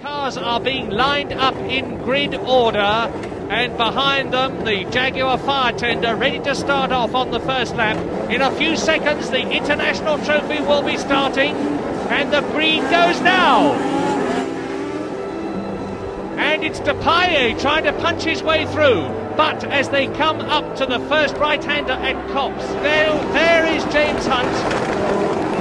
cars are being lined up in grid order, and behind them the Jaguar fire tender ready to start off on the first lap. In a few seconds the International Trophy will be starting, and the green goes now. And it's Depailler trying to punch his way through. But as they come up to the first right-hander at Copse, there is James Hunt,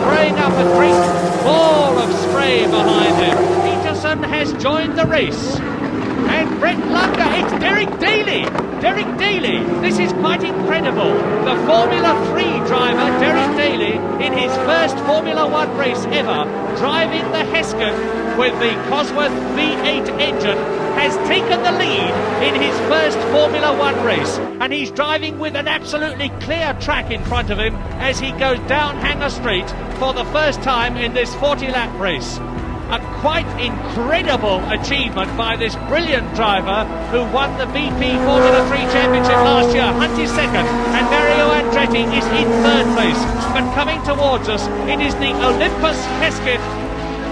throwing up a great ball of spray behind him. Peterson has joined the race. And Brett Lunger, it's Derek Daly. Derek Daly, this is quite incredible. The Formula 3 driver, Derek Daly, in his first Formula 1 race ever, driving the Hesketh with the Cosworth V8 engine, has taken the lead in his first Formula 1 race. And he's driving with an absolutely clear track in front of him as he goes down Hanger Street for the first time in this 40-lap race. A quite incredible achievement by this brilliant driver who won the BP Formula 3 Championship last year. Hunt is second and Mario Andretti is in third place. But coming towards us, it is the Olympus Hesketh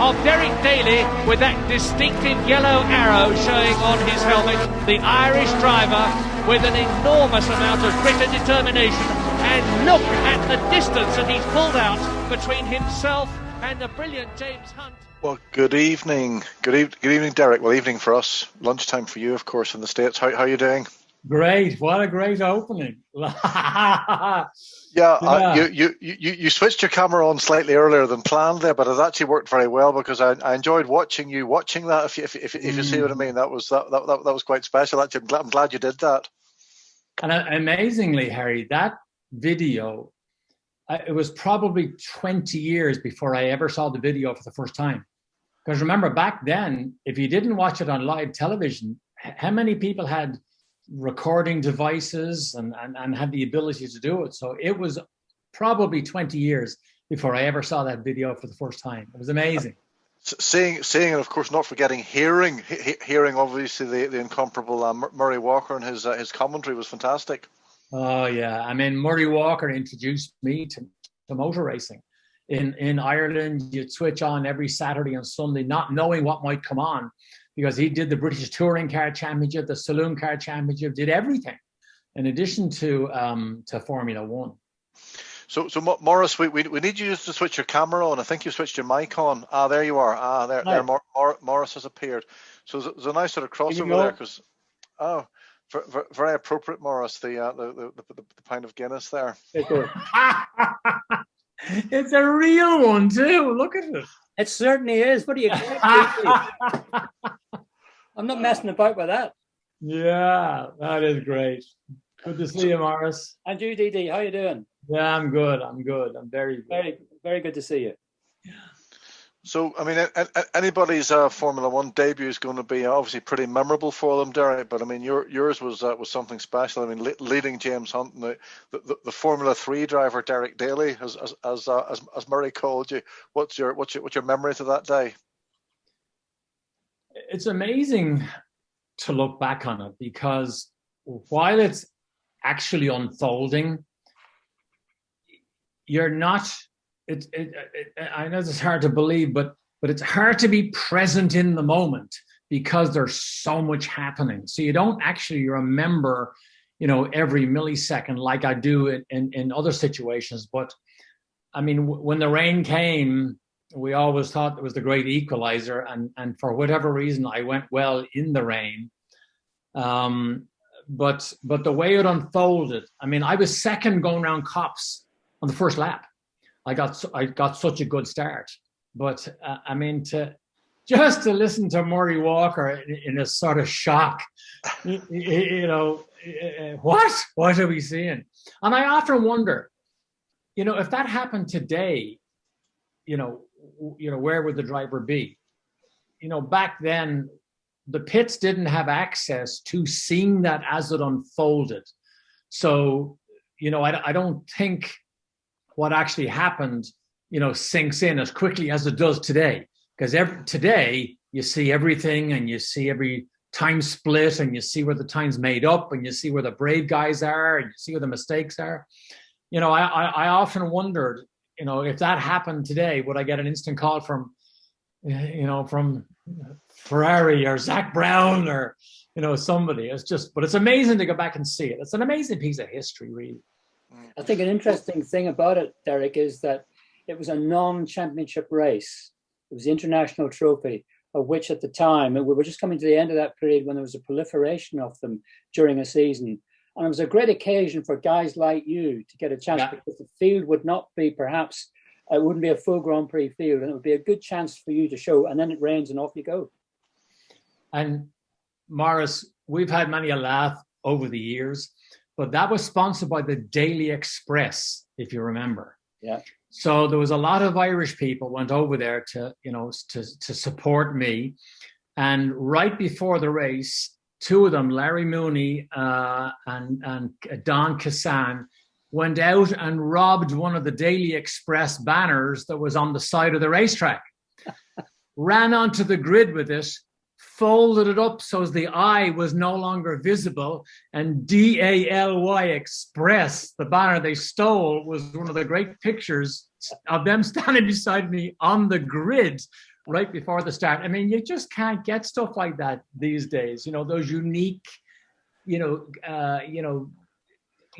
of Derek Daly with that distinctive yellow arrow showing on his helmet. The Irish driver with an enormous amount of grit and determination. And look at the distance that he's pulled out between himself and the brilliant James Hunt. Well, good evening. Good evening, Derek. Well, evening for us. Lunchtime for you, of course, in the States. How are you doing? Great. What a great opening. Yeah. You switched your camera on slightly earlier than planned there, but it actually worked very well because I enjoyed watching that. If you see what I mean, that was quite special. Actually, I'm glad you did that. And amazingly, Harry, that video, it was probably 20 years before I ever saw the video for the first time. Because remember, back then, if you didn't watch it on live television, how many people had recording devices and had the ability to do it? So it was probably 20 years before I ever saw that video for the first time. It was amazing. Seeing, and of course, not forgetting hearing obviously the incomparable Murray Walker and his commentary was fantastic. Oh yeah, I mean, Murray Walker introduced me to motor racing. In Ireland, you'd switch on every Saturday and Sunday, not knowing what might come on, because he did the British Touring Car Championship, the Saloon Car Championship, did everything, in addition to Formula One. So Maurice, we need you just to switch your camera on. I think you switched your mic on. There you are. There Maurice has appeared. So there's a nice sort of crossover there, because very appropriate, Maurice. The pint of Guinness there. It's a real one too. Look at it. It certainly is. What are you? I'm not messing about with that. Yeah, that is great. Good to see you, Maurice. And you, DD, how you doing? Yeah, I'm good. I'm very good to see you. So, I mean, anybody's Formula One debut is going to be obviously pretty memorable for them, Derek. But I mean, yours was something special. I mean, leading James Hunt and the Formula 3 driver Derek Daly, as Murray called you. What's your memory to that day? It's amazing to look back on it, because while it's actually unfolding, you're not. I know it's hard to believe, but it's hard to be present in the moment because there's so much happening. So you don't actually remember, every millisecond like I do in other situations. But I mean, when the rain came, we always thought it was the great equalizer, and for whatever reason, I went well in the rain. But the way it unfolded, I mean, I was second going around Copse on the first lap. I got such a good start, but I mean, to listen to Murray Walker in a sort of shock, what are we seeing? And I often wonder, if that happened today, where would the driver be? Back then, the pits didn't have access to seeing that as it unfolded. So, I don't think what actually happened, sinks in as quickly as it does today. Because today you see everything, and you see every time split, and you see where the time's made up, and you see where the brave guys are, and you see where the mistakes are. I often wondered, if that happened today, would I get an instant call from Ferrari or Zach Brown or, somebody. But it's amazing to go back and see it. It's an amazing piece of history, really. I think an interesting thing about it, Derek, is that it was a non-championship race. It was the International Trophy, of which at the time, we were just coming to the end of that period when there was a proliferation of them during a season. And it was a great occasion for guys like you to get a chance, because the field would not be perhaps, it wouldn't be a full Grand Prix field, and it would be a good chance for you to show, and then it rains and off you go. And Maurice, we've had many a laugh over the years, but that was sponsored by the Daily Express, if you remember. Yeah. So there was a lot of Irish people went over there to support me. And right before the race, two of them, Larry Mooney and Don Cassan, went out and robbed one of the Daily Express banners that was on the side of the racetrack. Ran onto the grid with it, folded it up so as the I was no longer visible, and DALY Express, the banner they stole, was one of the great pictures of them standing beside me on the grid right before the start. I mean, you just can't get stuff like that these days. Those unique,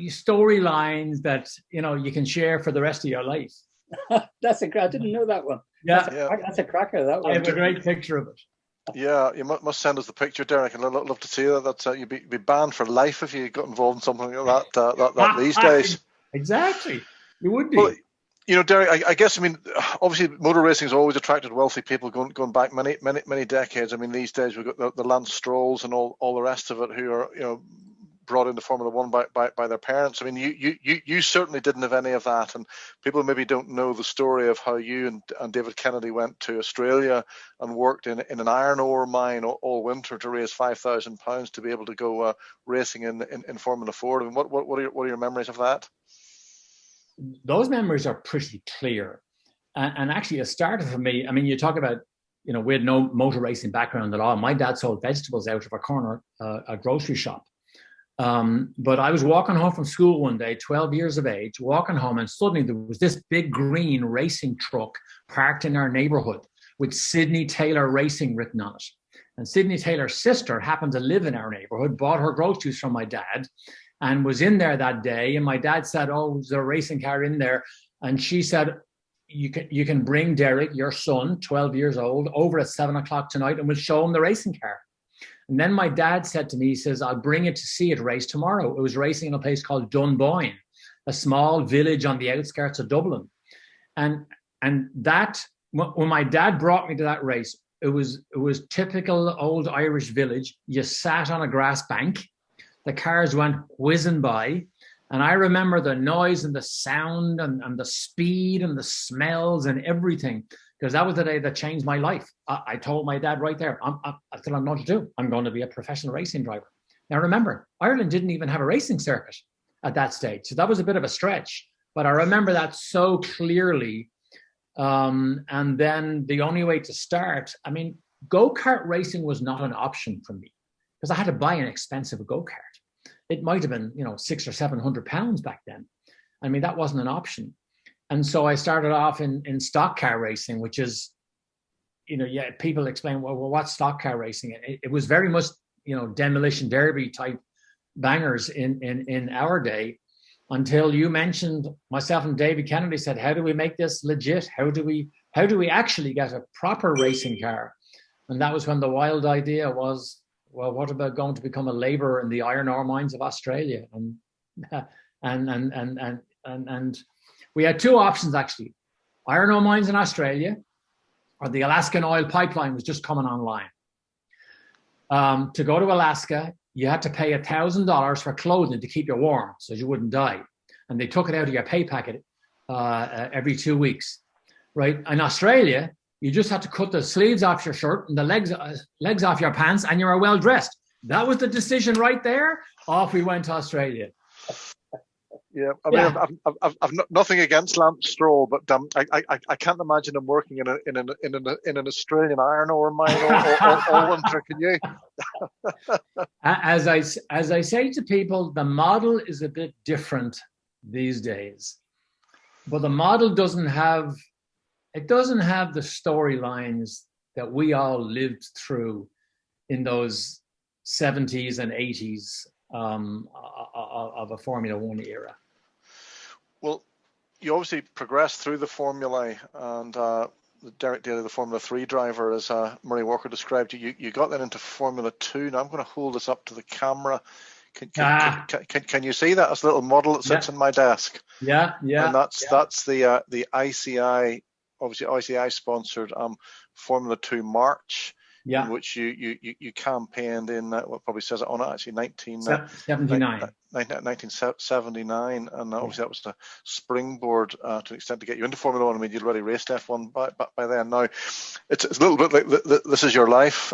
storylines that you can share for the rest of your life. I didn't know that one. Yeah, that's a cracker. That one. I have a great picture of it. Yeah, you must send us the picture, Derek. I'd love to see that. That's you'd be banned for life if you got involved in something like that these days. Exactly, you would be. Well, Derek, I guess, obviously motor racing has always attracted wealthy people going back many decades. These days we've got the Lance Strolls and all the rest of it who are, brought into Formula One by their parents. You certainly didn't have any of that, and people maybe don't know the story of how you and David Kennedy went to Australia and worked in an iron ore mine all winter to raise £5,000 to be able to go racing in Formula Ford. What are your memories of that? Those memories are pretty clear, and actually it started for me. You talk about, we had no motor racing background at all. My dad sold vegetables out of a corner, a grocery shop. But I was walking home from school one day, 12 years of age, walking home, and suddenly there was this big green racing truck parked in our neighborhood with Sidney Taylor Racing written on it. And Sidney Taylor's sister happened to live in our neighborhood, bought her groceries from my dad, and was in there that day. And my dad said, "Oh, there's a racing car in there." And she said, you can bring Derek, your son, 12 years old, over at 7:00 tonight, and we'll show him the racing car. And then my dad said to me, he says, "I'll bring it to see it race tomorrow." It was racing in a place called Dunboyne, a small village on the outskirts of Dublin. And that, when my dad brought me to that race, it was typical old Irish village. You sat on a grass bank. The cars went whizzing by. And I remember the noise and the sound and the speed and the smells and everything, because that was the day that changed my life. I told my dad right there, I said, "I'm not to do. I'm going to be a professional racing driver." Now, remember, Ireland didn't even have a racing circuit at that stage. So that was a bit of a stretch. But I remember that so clearly. And then the only way to start, go-kart racing was not an option for me, because I had to buy an expensive go-kart. It might have been, £600 or £700 back then. That wasn't an option. And so I started off in stock car racing, which is, people explain, well, what's stock car racing? It was very much, demolition derby type bangers in our day, until you mentioned, myself and David Kennedy said, "How do we make this legit? How do we actually get a proper racing car?" And that was when the wild idea was, well, what about going to become a labourer in the iron ore mines of Australia? And we had two options, actually: iron ore mines in Australia, or the Alaskan oil pipeline was just coming online. To go to Alaska, you had to pay $1,000 for clothing to keep you warm so you wouldn't die. And they took it out of your pay packet every 2 weeks, right? In Australia, you just had to cut the sleeves off your shirt and the legs off your pants, and you were well dressed. That was the decision right there. Off we went to Australia. Yeah, I've nothing against Lance Stroll, but I can't imagine him working in an Australian iron ore mine all winter. Can you? As I say to people, the model is a bit different these days, but the model doesn't have the storylines that we all lived through in those 70s and 80s of a Formula One era. Well, you obviously progressed through the formulae, and Derek Daly, the Formula 3 driver, as Murray Walker described you got then into Formula 2. Now I'm going to hold this up to the camera. Can you see that? That's a little model that sits on my desk. Yeah. And that's the ICI, obviously ICI sponsored Formula 2 March. In which you campaigned in what probably says it on it actually 1979, and obviously that was the springboard to an extent to get you into Formula One. I mean, you'd already raced F1 by then. Now it's a little bit like this is your life,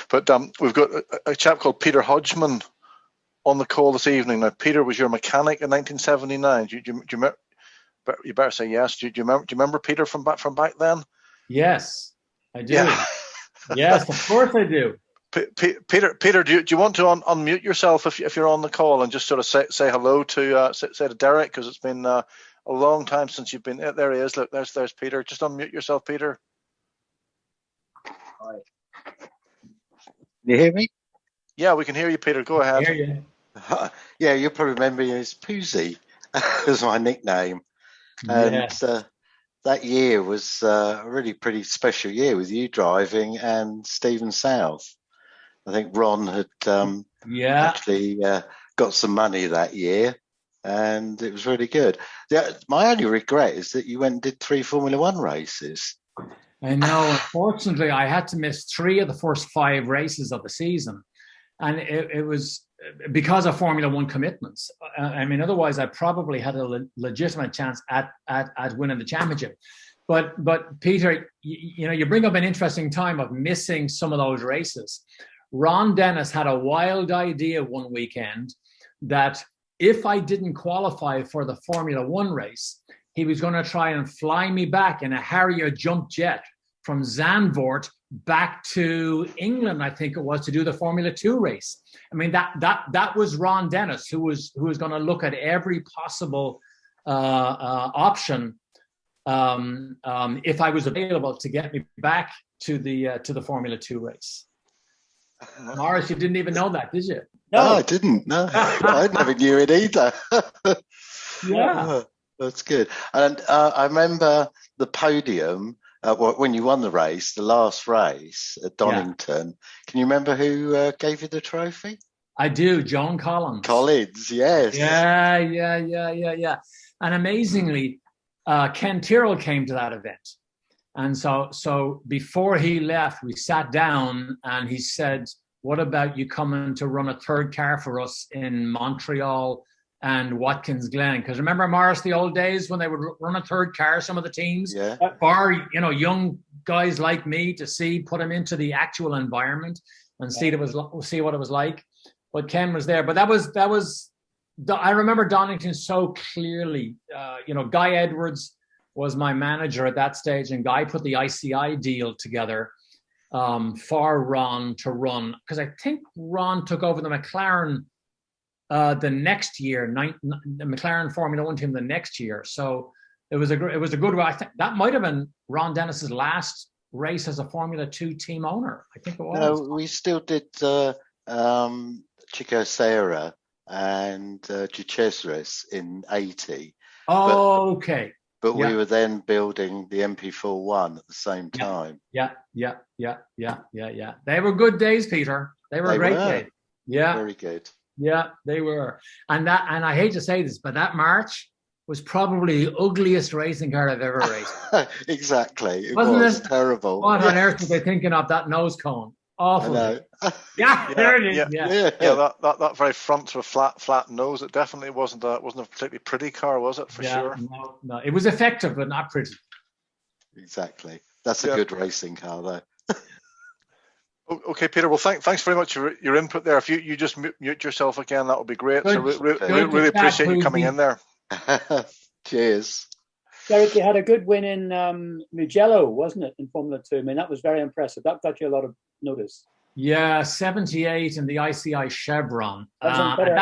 but we've got a chap called Peter Hodgman on the call this evening. Now, Peter was your mechanic in 1979. Do you remember? You better say yes. Do you remember Peter from back then? Yes, I do. Yeah. Yes, of course I do. Peter, do you want to unmute yourself if you're on the call and just sort of say hello to say to Derek, because it's been a long time since you've been. There he is. Look, there's Peter. Just unmute yourself, Peter. Hi. Can you hear me? Yeah, we can hear you, Peter. Go ahead. I hear you. Yeah, you'll probably remember me as Poozy was my nickname, and Yes. that year was a really pretty special year with you driving and Stephen South. I think Ron had actually got some money that year, and it was really good. My only regret is that you went and did 3 Formula One races. I know. Unfortunately, I had to miss 3 of the first 5 races of the season, and it was because of Formula One commitments. I mean, otherwise, I probably had a legitimate chance at winning the championship. But Peter, you bring up an interesting time of missing some of those races. Ron Dennis had a wild idea one weekend that if I didn't qualify for the Formula One race, he was going to try and fly me back in a Harrier jump jet from Zandvoort back to England, I think it was, to do the Formula 2 race. I mean, that was Ron Dennis, who was going to look at every possible option if I was available to get me back to the Formula 2 race. Maurice, you didn't even know that, did you? No, I didn't. No, I never knew it either. Yeah, that's good. And I remember the podium. When you won the race, the last race at Donington, Can you remember who gave you the trophy? I do, John Collins. Collins, yes. Yeah. And amazingly, Ken Tyrrell came to that event. And so before he left, we sat down and he said, what about you coming to run a third car for us in Montreal and Watkins Glen? Because remember, Maurice, the old days when they would run a third car, some of the teams, for young guys like me to put them into the actual environment and see what it was like. But Ken was there. But that was I remember Donington so clearly. Guy Edwards was my manager at that stage, and Guy put the ICI deal together for Ron to run, because I think Ron took over the McLaren the next year, the McLaren Formula One team the next year. So it was a good. I think that might have been Ron Dennis's last race as a Formula 2 team owner. I think it was. No, we still did Chico Serra and Duchesris in 80. Okay. But we were then building the MP41 at the same time. Yeah. They were good days, Peter. They were great days. Yeah. Very good. Yeah, they were. And I hate to say this, but that March was probably the ugliest racing car I've ever raced. Exactly. It Wasn't was it? Terrible. What on earth were they thinking of, that nose cone? Awful. There it is. Yeah. That very front with flat nose. It definitely wasn't a particularly pretty car, was it? For sure. No. It was effective, but not pretty. Exactly. That's a good racing car, though. Okay, Peter. Well, thanks very much for your input there. If you just mute yourself again, that would be great. Good. So really appreciate you coming in there. Cheers. Derek, you had a good win in Mugello, wasn't it, in Formula 2? I mean, that was very impressive. That got you a lot of notice. Yeah, 78 in the ICI Chevron. That's a better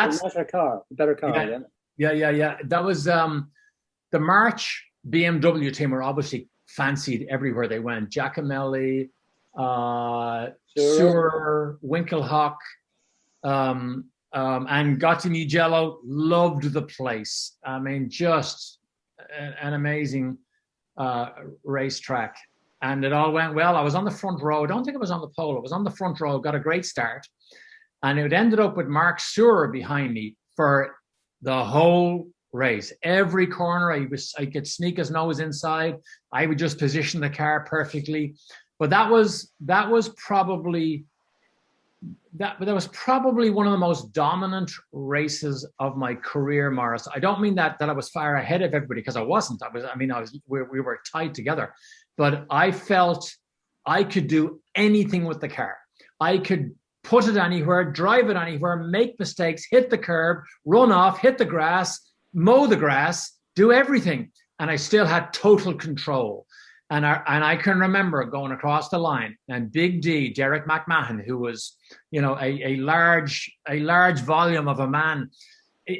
car. Yeah. That was the March BMW team were obviously fancied everywhere they went. Giacomelli, Sherrard, Winkelhock, and Gattimugello. Loved the place. I mean, just an amazing racetrack. And it all went well. I was on the front row. I don't think I was on the pole. I was on the front row, got a great start. And it ended up with Mark Sherrard behind me for the whole race. Every corner, I could sneak his nose inside. I would just position the car perfectly. But that was probably one of the most dominant races of my career, Maurice. I don't mean that I was far ahead of everybody, because I wasn't. We were tied together. But I felt I could do anything with the car. I could put it anywhere, drive it anywhere, make mistakes, hit the curb, run off, hit the grass, mow the grass, do everything. And I still had total control. And I can remember going across the line, and Big D, Derek McMahon, who was, a large volume of a man,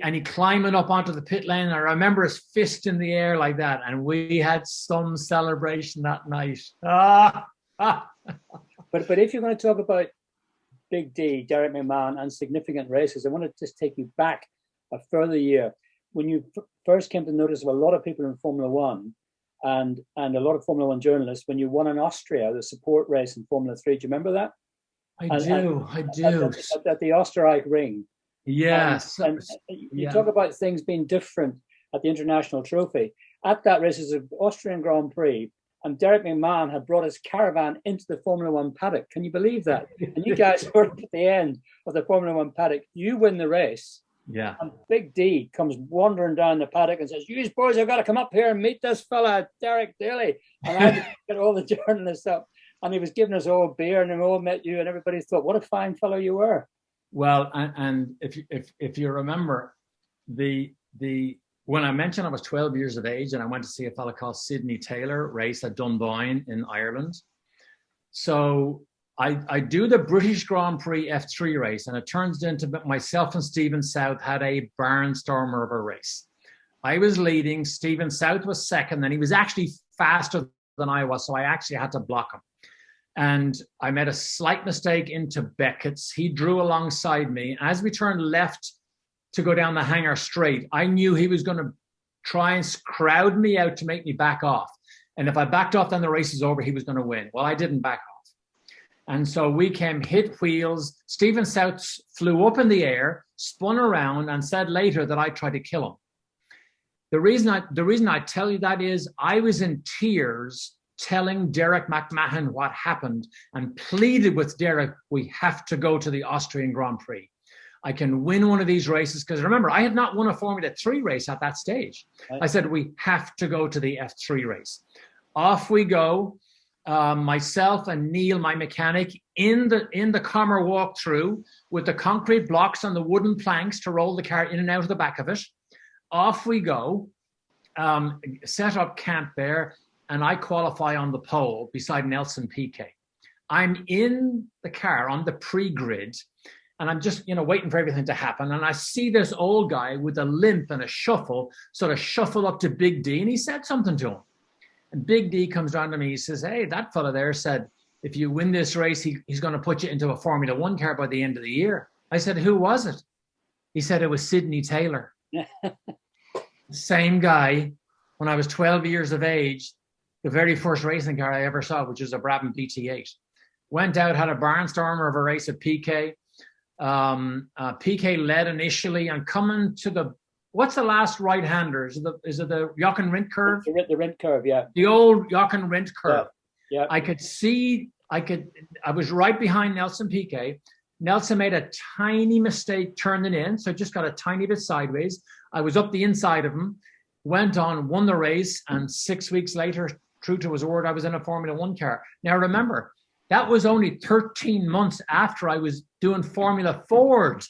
and he climbing up onto the pit lane. I remember his fist in the air like that, and we had some celebration that night. But if you're going to talk about Big D, Derek McMahon, and significant races, I want to just take you back a further year when you first came to notice of a lot of people in Formula One, and a lot of Formula One journalists, when you won in Austria, the support race in Formula 3. Do you remember that? I do. At the Österreich Ring. Yes. And you talk about things being different at the International Trophy. At that race is an Austrian Grand Prix, and Derek McMahon had brought his caravan into the Formula One paddock. Can you believe that? And you guys were at the end of the Formula One paddock. You win the race. Yeah. And Big D comes wandering down the paddock and says, "You boys have got to come up here and meet this fella, Derek Daly." And I had to get all the journalists up. And he was giving us all beer, and we all met you, and everybody thought, what a fine fellow you were. Well, and if you remember, the when I mentioned I was 12 years of age and I went to see a fellow called Sidney Taylor race at Dunboyne in Ireland. So I do the British Grand Prix F3 race, and it turns into myself and Stephen South had a barnstormer of a race. I was leading, Stephen South was second, and he was actually faster than I was, so I actually had to block him. And I made a slight mistake into Beckett's. He drew alongside me. As we turned left to go down the hangar straight, I knew he was going to try and crowd me out to make me back off. And if I backed off, then the race is over. He was going to win. Well, I didn't back off. And so we came, hit wheels. Stephen South flew up in the air, spun around, and said later that I tried to kill him. The reason I tell you that is I was in tears telling Derek McMahon what happened and pleaded with Derek, we have to go to the Austrian Grand Prix. I can win one of these races, because remember, I had not won a Formula 3 race at that stage. I said, we have to go to the F3 race. Off we go. Myself and Neil, my mechanic, in the Commer walk-through with the concrete blocks and the wooden planks to roll the car in and out of the back of it. Off we go, set up camp there, and I qualify on the pole beside Nelson Piquet. I'm in the car on the pre-grid, and I'm just, waiting for everything to happen. And I see this old guy with a limp and a shuffle, sort of shuffle up to Big D, and he said something to him. And Big D comes down to me, he says, "Hey, that fella there said, if you win this race, he's going to put you into a Formula One car by the end of the year." I said, "Who was it?" He said, "It was Sidney Taylor." Same guy, when I was 12 years of age, the very first racing car I ever saw, which was a Brabham BT8. Went out, had a barnstormer of a race at Piquet. Piquet led initially, and coming to what's the last right-hander? Is it the Jochen Rindt curve? The Rindt curve, yeah. The old Jochen Rindt curve. Yeah. I was right behind Nelson Piquet. Nelson made a tiny mistake turning in, so just got a tiny bit sideways. I was up the inside of him, went on, won the race, and 6 weeks later, true to his word, I was in a Formula One car. Now remember, that was only 13 months after I was doing Formula Ford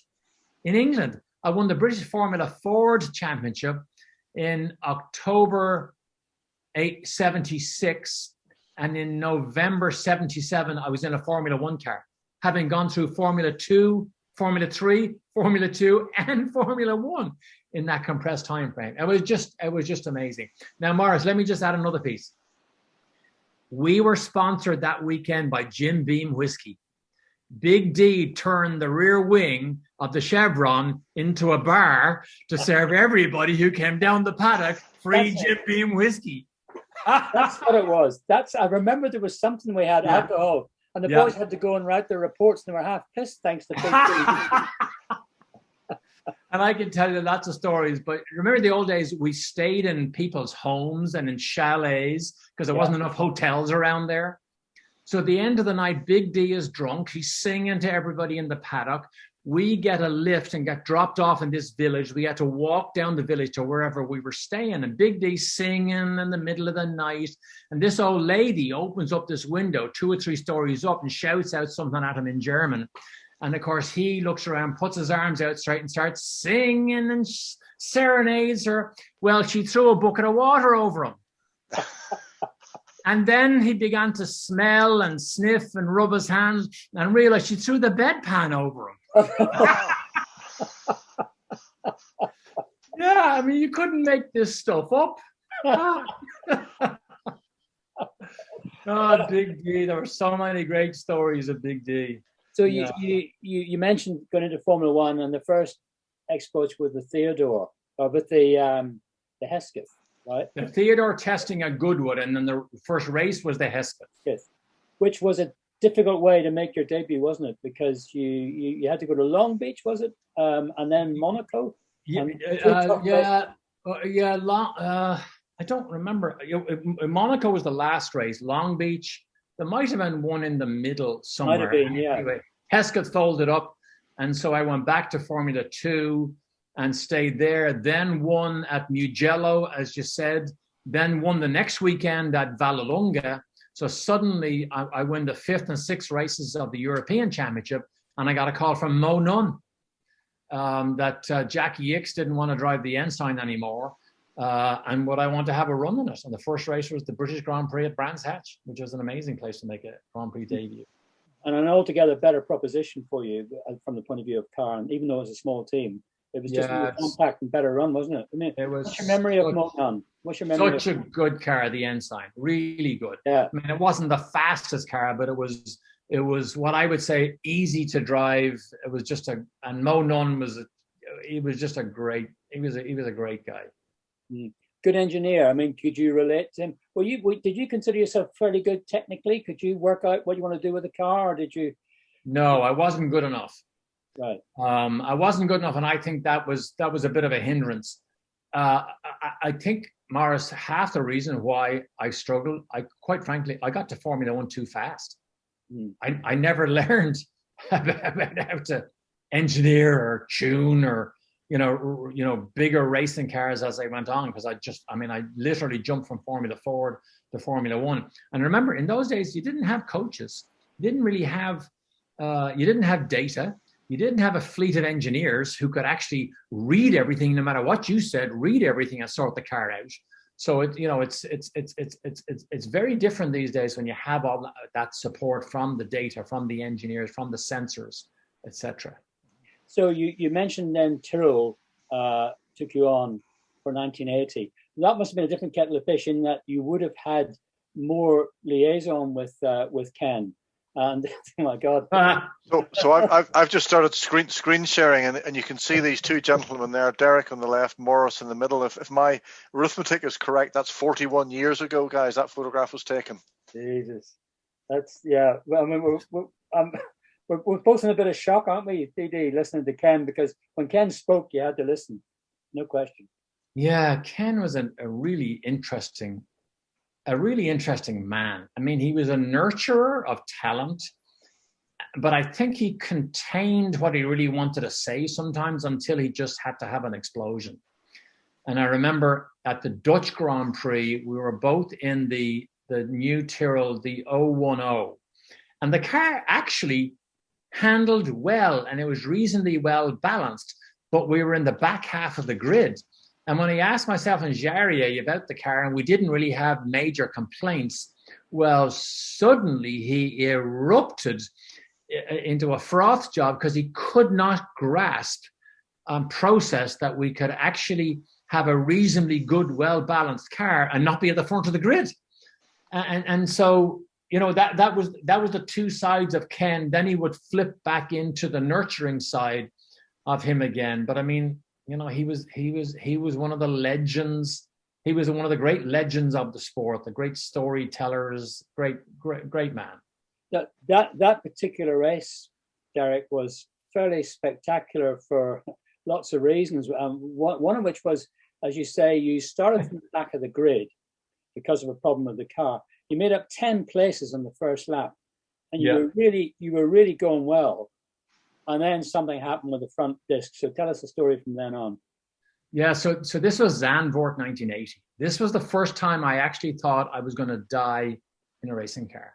in England. I won the British Formula Ford Championship in October 76, and in November 77, I was in a Formula One car, having gone through Formula 2, Formula 3, Formula 2, and Formula 1 in that compressed time frame. It was just amazing. Now, Maurice, let me just add another piece. We were sponsored that weekend by Jim Beam Whiskey. Big D turned the rear wing of the Chevron into a bar to serve everybody who came down the paddock free Jim Beam Whiskey. That's what it was. I remember there was something we had alcohol, and the boys had to go and write their reports, and they were half pissed thanks to Big D. And I can tell you lots of stories, but remember the old days, we stayed in people's homes and in chalets because there wasn't enough hotels around there. So at the end of the night, Big D is drunk. He's singing to everybody in the paddock. We get a lift and get dropped off in this village. We had to walk down the village to wherever we were staying. And Big D singing in the middle of the night. And this old lady opens up this window 2 or 3 stories up and shouts out something at him in German. And of course, he looks around, puts his arms out straight and starts singing and serenades her. Well, she threw a bucket of water over him. And then he began to smell and sniff and rub his hands and realized she threw the bedpan over him. Yeah, I mean, you couldn't make this stuff up. Oh, Big D. There were so many great stories of Big D. So you mentioned going into Formula One, and the first exploits with the Theodore, or with the Hesketh. Right. The Theodore testing a Goodwood, and then the first race was the Hesketh. Yes, which was a difficult way to make your debut, wasn't it? Because you had to go to Long Beach, was it? And then Monaco. I don't remember. Monaco was the last race. Long Beach, there might have been one in the middle somewhere. Might have been, yeah. Anyway, Hesketh folded up, and so I went back to Formula 2. And stayed there, then won at Mugello, as you said, then won the next weekend at Vallelunga. So suddenly I win the 5th and 6th races of the European Championship, and I got a call from Mo Nunn that Jackie Hicks didn't want to drive the Ensign anymore, and would I want to have a run in it. And the first race was the British Grand Prix at Brands Hatch, which was an amazing place to make a Grand Prix debut. And an altogether better proposition for you from the point of view of car, and even though it was a small team. It was just a more compact and better run, wasn't it? I mean, what's your memory of Moton? What's your memory? Such a good car, the Ensign, really good. Yeah. I mean, it wasn't the fastest car, but it was what I would say easy to drive. It was just and Mo Nunn he was a great guy. Good engineer. I mean, could you relate to him? Did you consider yourself fairly good technically? Could you work out what you want to do with the car, or did you? No, I wasn't good enough. Right. I wasn't good enough, and I think that was a bit of a hindrance. I think, Maurice, half the reason why I struggled, quite frankly, I got to Formula One too fast. I never learned about how to engineer or tune or bigger racing cars as I went on, because I literally jumped from Formula 4 to Formula 1. And remember, in those days, you didn't have coaches. You didn't really have you didn't have data. You didn't have a fleet of engineers who could actually read everything, no matter what you said, read everything and sort the car out. So it's very different these days when you have all that support from the data, from the engineers, from the sensors, etc. So you mentioned then Tyrrell took you on for 1980. That must have been a different kettle of fish in that you would have had more liaison with Ken. And oh my God! So I've just started screen sharing, and you can see these two gentlemen there, Derek on the left, Maurice in the middle. If my arithmetic is correct, that's 41 years ago, guys. That photograph was taken. Jesus, that's Well, I mean, we're both in a bit of shock, aren't we, DD, listening to Ken? Because when Ken spoke, you had to listen, no question. Yeah, Ken was a really interesting man. I mean, he was a nurturer of talent, but I think he contained what he really wanted to say sometimes until he just had to have an explosion. And I remember at the Dutch Grand Prix, we were both in the new Tyrrell, the 010, and the car actually handled well, and it was reasonably well balanced, but we were in the back half of the grid. And when I asked myself and Jarier about the car, and we didn't really have major complaints, well, suddenly he erupted into a froth job because he could not grasp process that we could actually have a reasonably good, well-balanced car and not be at the front of the grid. And so, that was the two sides of Ken. Then he would flip back into the nurturing side of him again. But I mean, he was one of the legends. He was one of the great legends of the sport, the great storytellers, great man. That particular race, Derek, was fairly spectacular for lots of reasons. One of which was, as you say, you started from the back of the grid because of a problem with the car. You made up 10 places on the first lap, and you were really going well. And then something happened with the front disc. So tell us the story from then on. Yeah, so this was Zandvoort 1980. This was the first time I actually thought I was going to die in a racing car.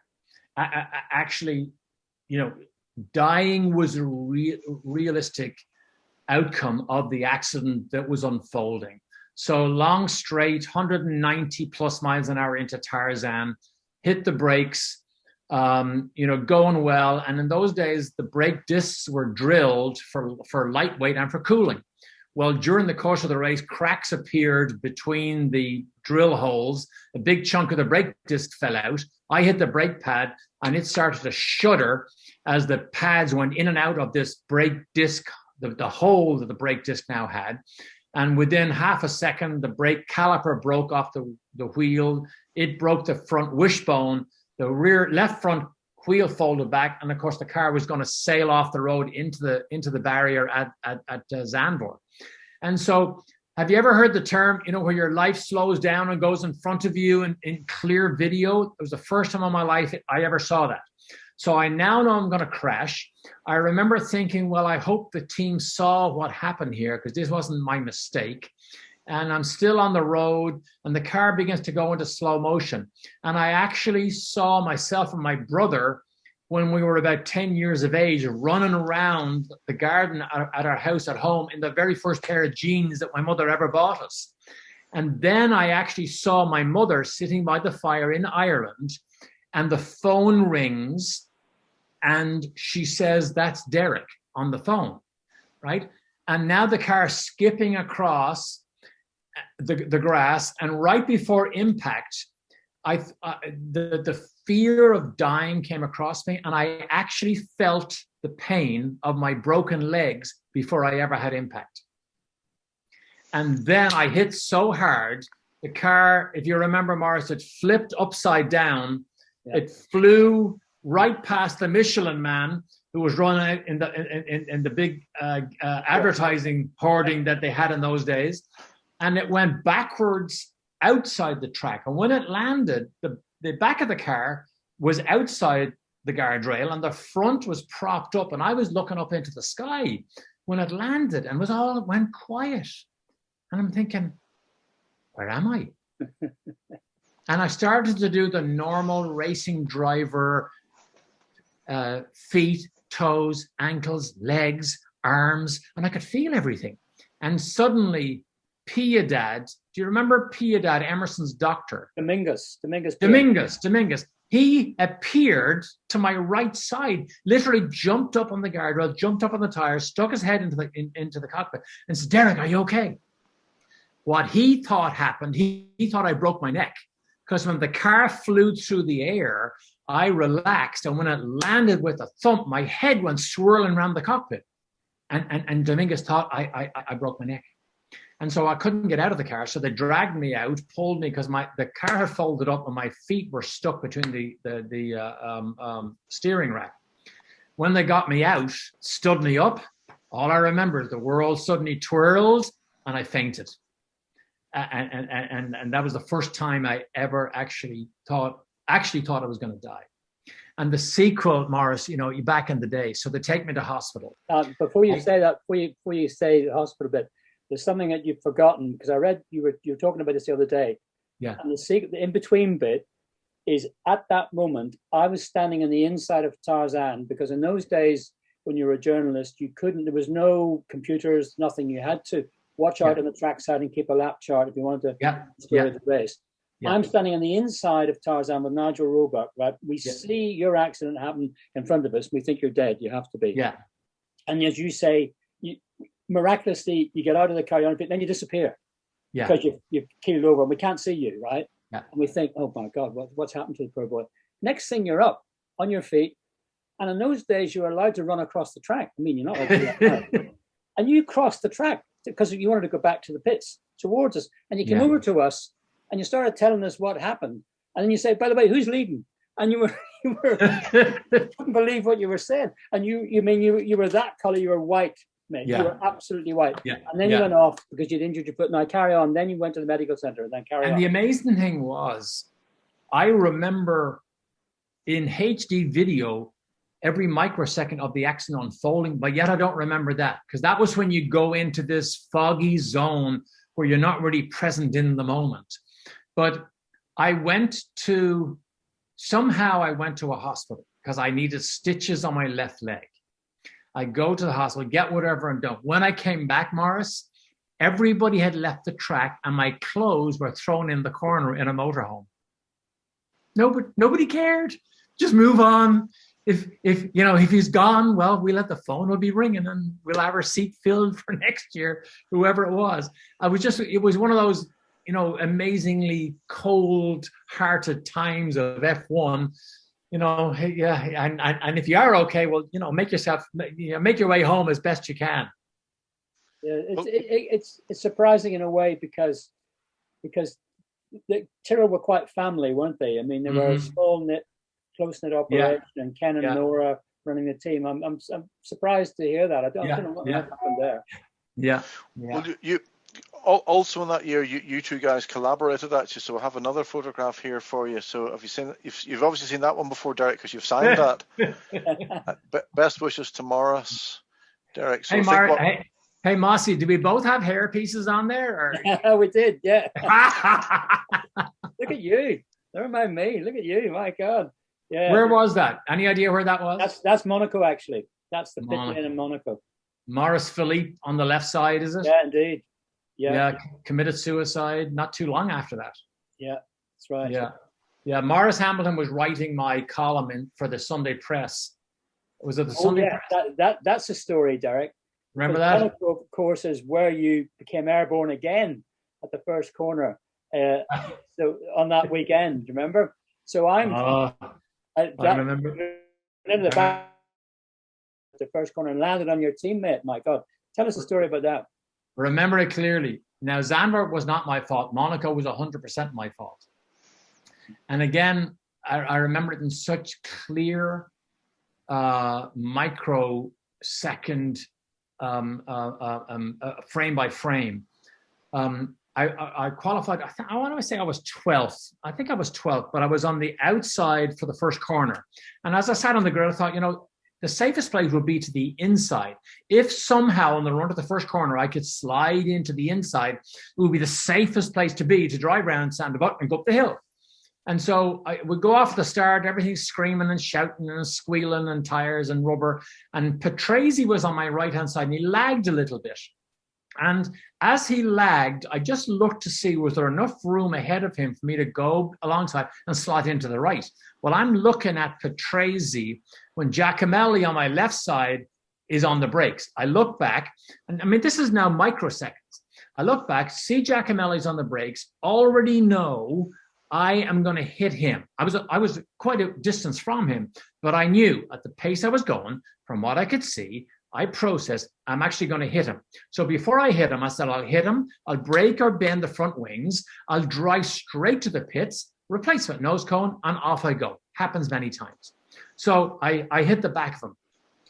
I actually, dying was a realistic outcome of the accident that was unfolding. So long straight, 190 plus miles an hour into Tarzan, hit the brakes, going well. And in those days, the brake discs were drilled for lightweight and for cooling. Well, during the course of the race, cracks appeared between the drill holes. A big chunk of the brake disc fell out. I hit the brake pad and it started to shudder as the pads went in and out of this brake disc, the hole that the brake disc now had. And within half a second, the brake caliper broke off the wheel. It broke the front wishbone. The rear left front wheel folded back. And of course, the car was going to sail off the road into the barrier at Zandvoort. And so have you ever heard the term, where your life slows down and goes in front of you in clear video? It was the first time in my life I ever saw that. So I now know I'm going to crash. I remember thinking, well, I hope the team saw what happened here because this wasn't my mistake. And I'm still on the road and the car begins to go into slow motion. And I actually saw myself and my brother when we were about 10 years of age running around the garden at our house at home in the very first pair of jeans that my mother ever bought us. And then I actually saw my mother sitting by the fire in Ireland and the phone rings and she says, "That's Derek," on the phone, right? And now the car skipping across the grass, and right before impact, the fear of dying came across me, and I actually felt the pain of my broken legs before I ever had impact. And then I hit so hard, the car, if you remember, Maurice, it flipped upside down. Yeah. It flew right past the Michelin man who was running in the big advertising hoarding that they had in those days. And it went backwards outside the track. And when it landed, the back of the car was outside the guardrail and the front was propped up. And I was looking up into the sky when it landed and it went quiet. And I'm thinking, where am I? And I started to do the normal racing driver feet, toes, ankles, legs, arms, and I could feel everything. And suddenly, Piedad, do you remember Piedad, Emerson's doctor? Dominguez. He appeared to my right side, literally jumped up on the guardrail, jumped up on the tire, stuck his head into the cockpit and said, "Derek, are you okay?" What he thought happened, he thought I broke my neck, because when the car flew through the air, I relaxed, and when it landed with a thump, my head went swirling around the cockpit. And Dominguez thought I broke my neck. And so I couldn't get out of the car, so they dragged me out, pulled me, because the car had folded up and my feet were stuck between the steering rack. When they got me out, stood me up, all I remember is the world suddenly twirled and I fainted. And that was the first time I ever actually thought I was going to die. And the sequel, Maurice, back in the day, so they take me to hospital. Before you say the hospital bit, there's something that you've forgotten, because I read you were talking about this the other day. Yeah. And the in-between bit is, at that moment, I was standing on the inside of Tarzan, because in those days, when you were a journalist, there was no computers, nothing. You had to watch out on the trackside and keep a lap chart if you wanted to steer the race. Yeah. I'm standing on the inside of Tarzan with Nigel Roebuck, right? We see your accident happen in front of us. We think you're dead. You have to be. Yeah. And as you say, miraculously, you get out of the car, then you disappear. Yeah. Because you've keeled over and we can't see you, right? And we think, oh my God, what's happened to the poor boy? Next thing, you're up on your feet. And in those days, you were allowed to run across the track. I mean, you're not allowed to do that now. And you crossed the track because you wanted to go back to the pits towards us. And you came over to us and you started telling us what happened. And then you say, by the way, who's leading? And you couldn't believe what you were saying. And you were that color, you were white, mate. You were absolutely white. Yeah. And then you went off because you'd injured your foot. Now carry on. Then you went to the medical center and then carry on. And the amazing thing was, I remember in HD video, every microsecond of the accident unfolding, but yet I don't remember that, because that was when you go into this foggy zone where you're not really present in the moment. But I went to a hospital because I needed stitches on my left leg. I go to the hospital, get whatever and don't. When I came back, Maurice, everybody had left the track and my clothes were thrown in the corner in a motorhome. Nobody cared. Just move on. If he's gone, well, the phone will be ringing and we'll have our seat filled for next year, whoever it was. It was one of those, amazingly cold-hearted times of F1. And if you are okay, well, make your way home as best you can. Yeah, it's surprising in a way because the Tyrrell were quite family, weren't they? I mean, they were a small-knit, close-knit operation, and Ken and Nora running the team. I'm surprised to hear that. I don't know what happened there. Yeah. Well, you also in that year, you two guys collaborated actually. So I have another photograph here for you. So have you seen? You've obviously seen that one before, Derek, because you've signed that. Best wishes to Maurice, Derek. So hey, Mossy, do we both have hair pieces on there? Or? We did, yeah. Look at you. Never mind me. Look at you. My God. Yeah. Where was that? Any idea where that was? That's Monaco, actually. That's the pit lane in Monaco. Maurice Philippe on the left side, is it? Yeah, indeed. Yeah, committed suicide not too long after that. Yeah, that's right. Yeah. Maurice Hamilton was writing my column for the Sunday Press. Was it the Sunday Press? That's a story, Derek. Remember that? Monaco, of course, is where you became airborne again at the first corner. So on that weekend, remember? So I remember. The back, the first corner, and landed on your teammate. My God, tell us a story about that. Remember it clearly. Now, Zandvoort was not my fault. Monaco was 100% my fault. And again, I remember it in such clear, microsecond, frame by frame. I qualified. I want to say I was 12th. I think I was 12th, but I was on the outside for the first corner. And as I sat on the grid, I thought, the safest place would be to the inside. If somehow on the run to the first corner, I could slide into the inside, it would be the safest place to be to drive around Sandbach and go up the hill. And so I would go off the start, everything's screaming and shouting and squealing and tires and rubber. And Patrese was on my right-hand side and he lagged a little bit. And as he lagged, I just looked to see, was there enough room ahead of him for me to go alongside and slot into the right? Well, I'm looking at Patrese when Giacomelli on my left side is on the brakes. I look back, and I mean, this is now microseconds. I look back, see Giacomelli's on the brakes, already know I am going to hit him. I was quite a distance from him, but I knew at the pace I was going, from what I could see, I processed, I'm actually going to hit him. So before I hit him, I said, I'll hit him, I'll brake or bend the front wings, I'll drive straight to the pits, replacement nose cone, and off I go. Happens many times. So I hit the back of him.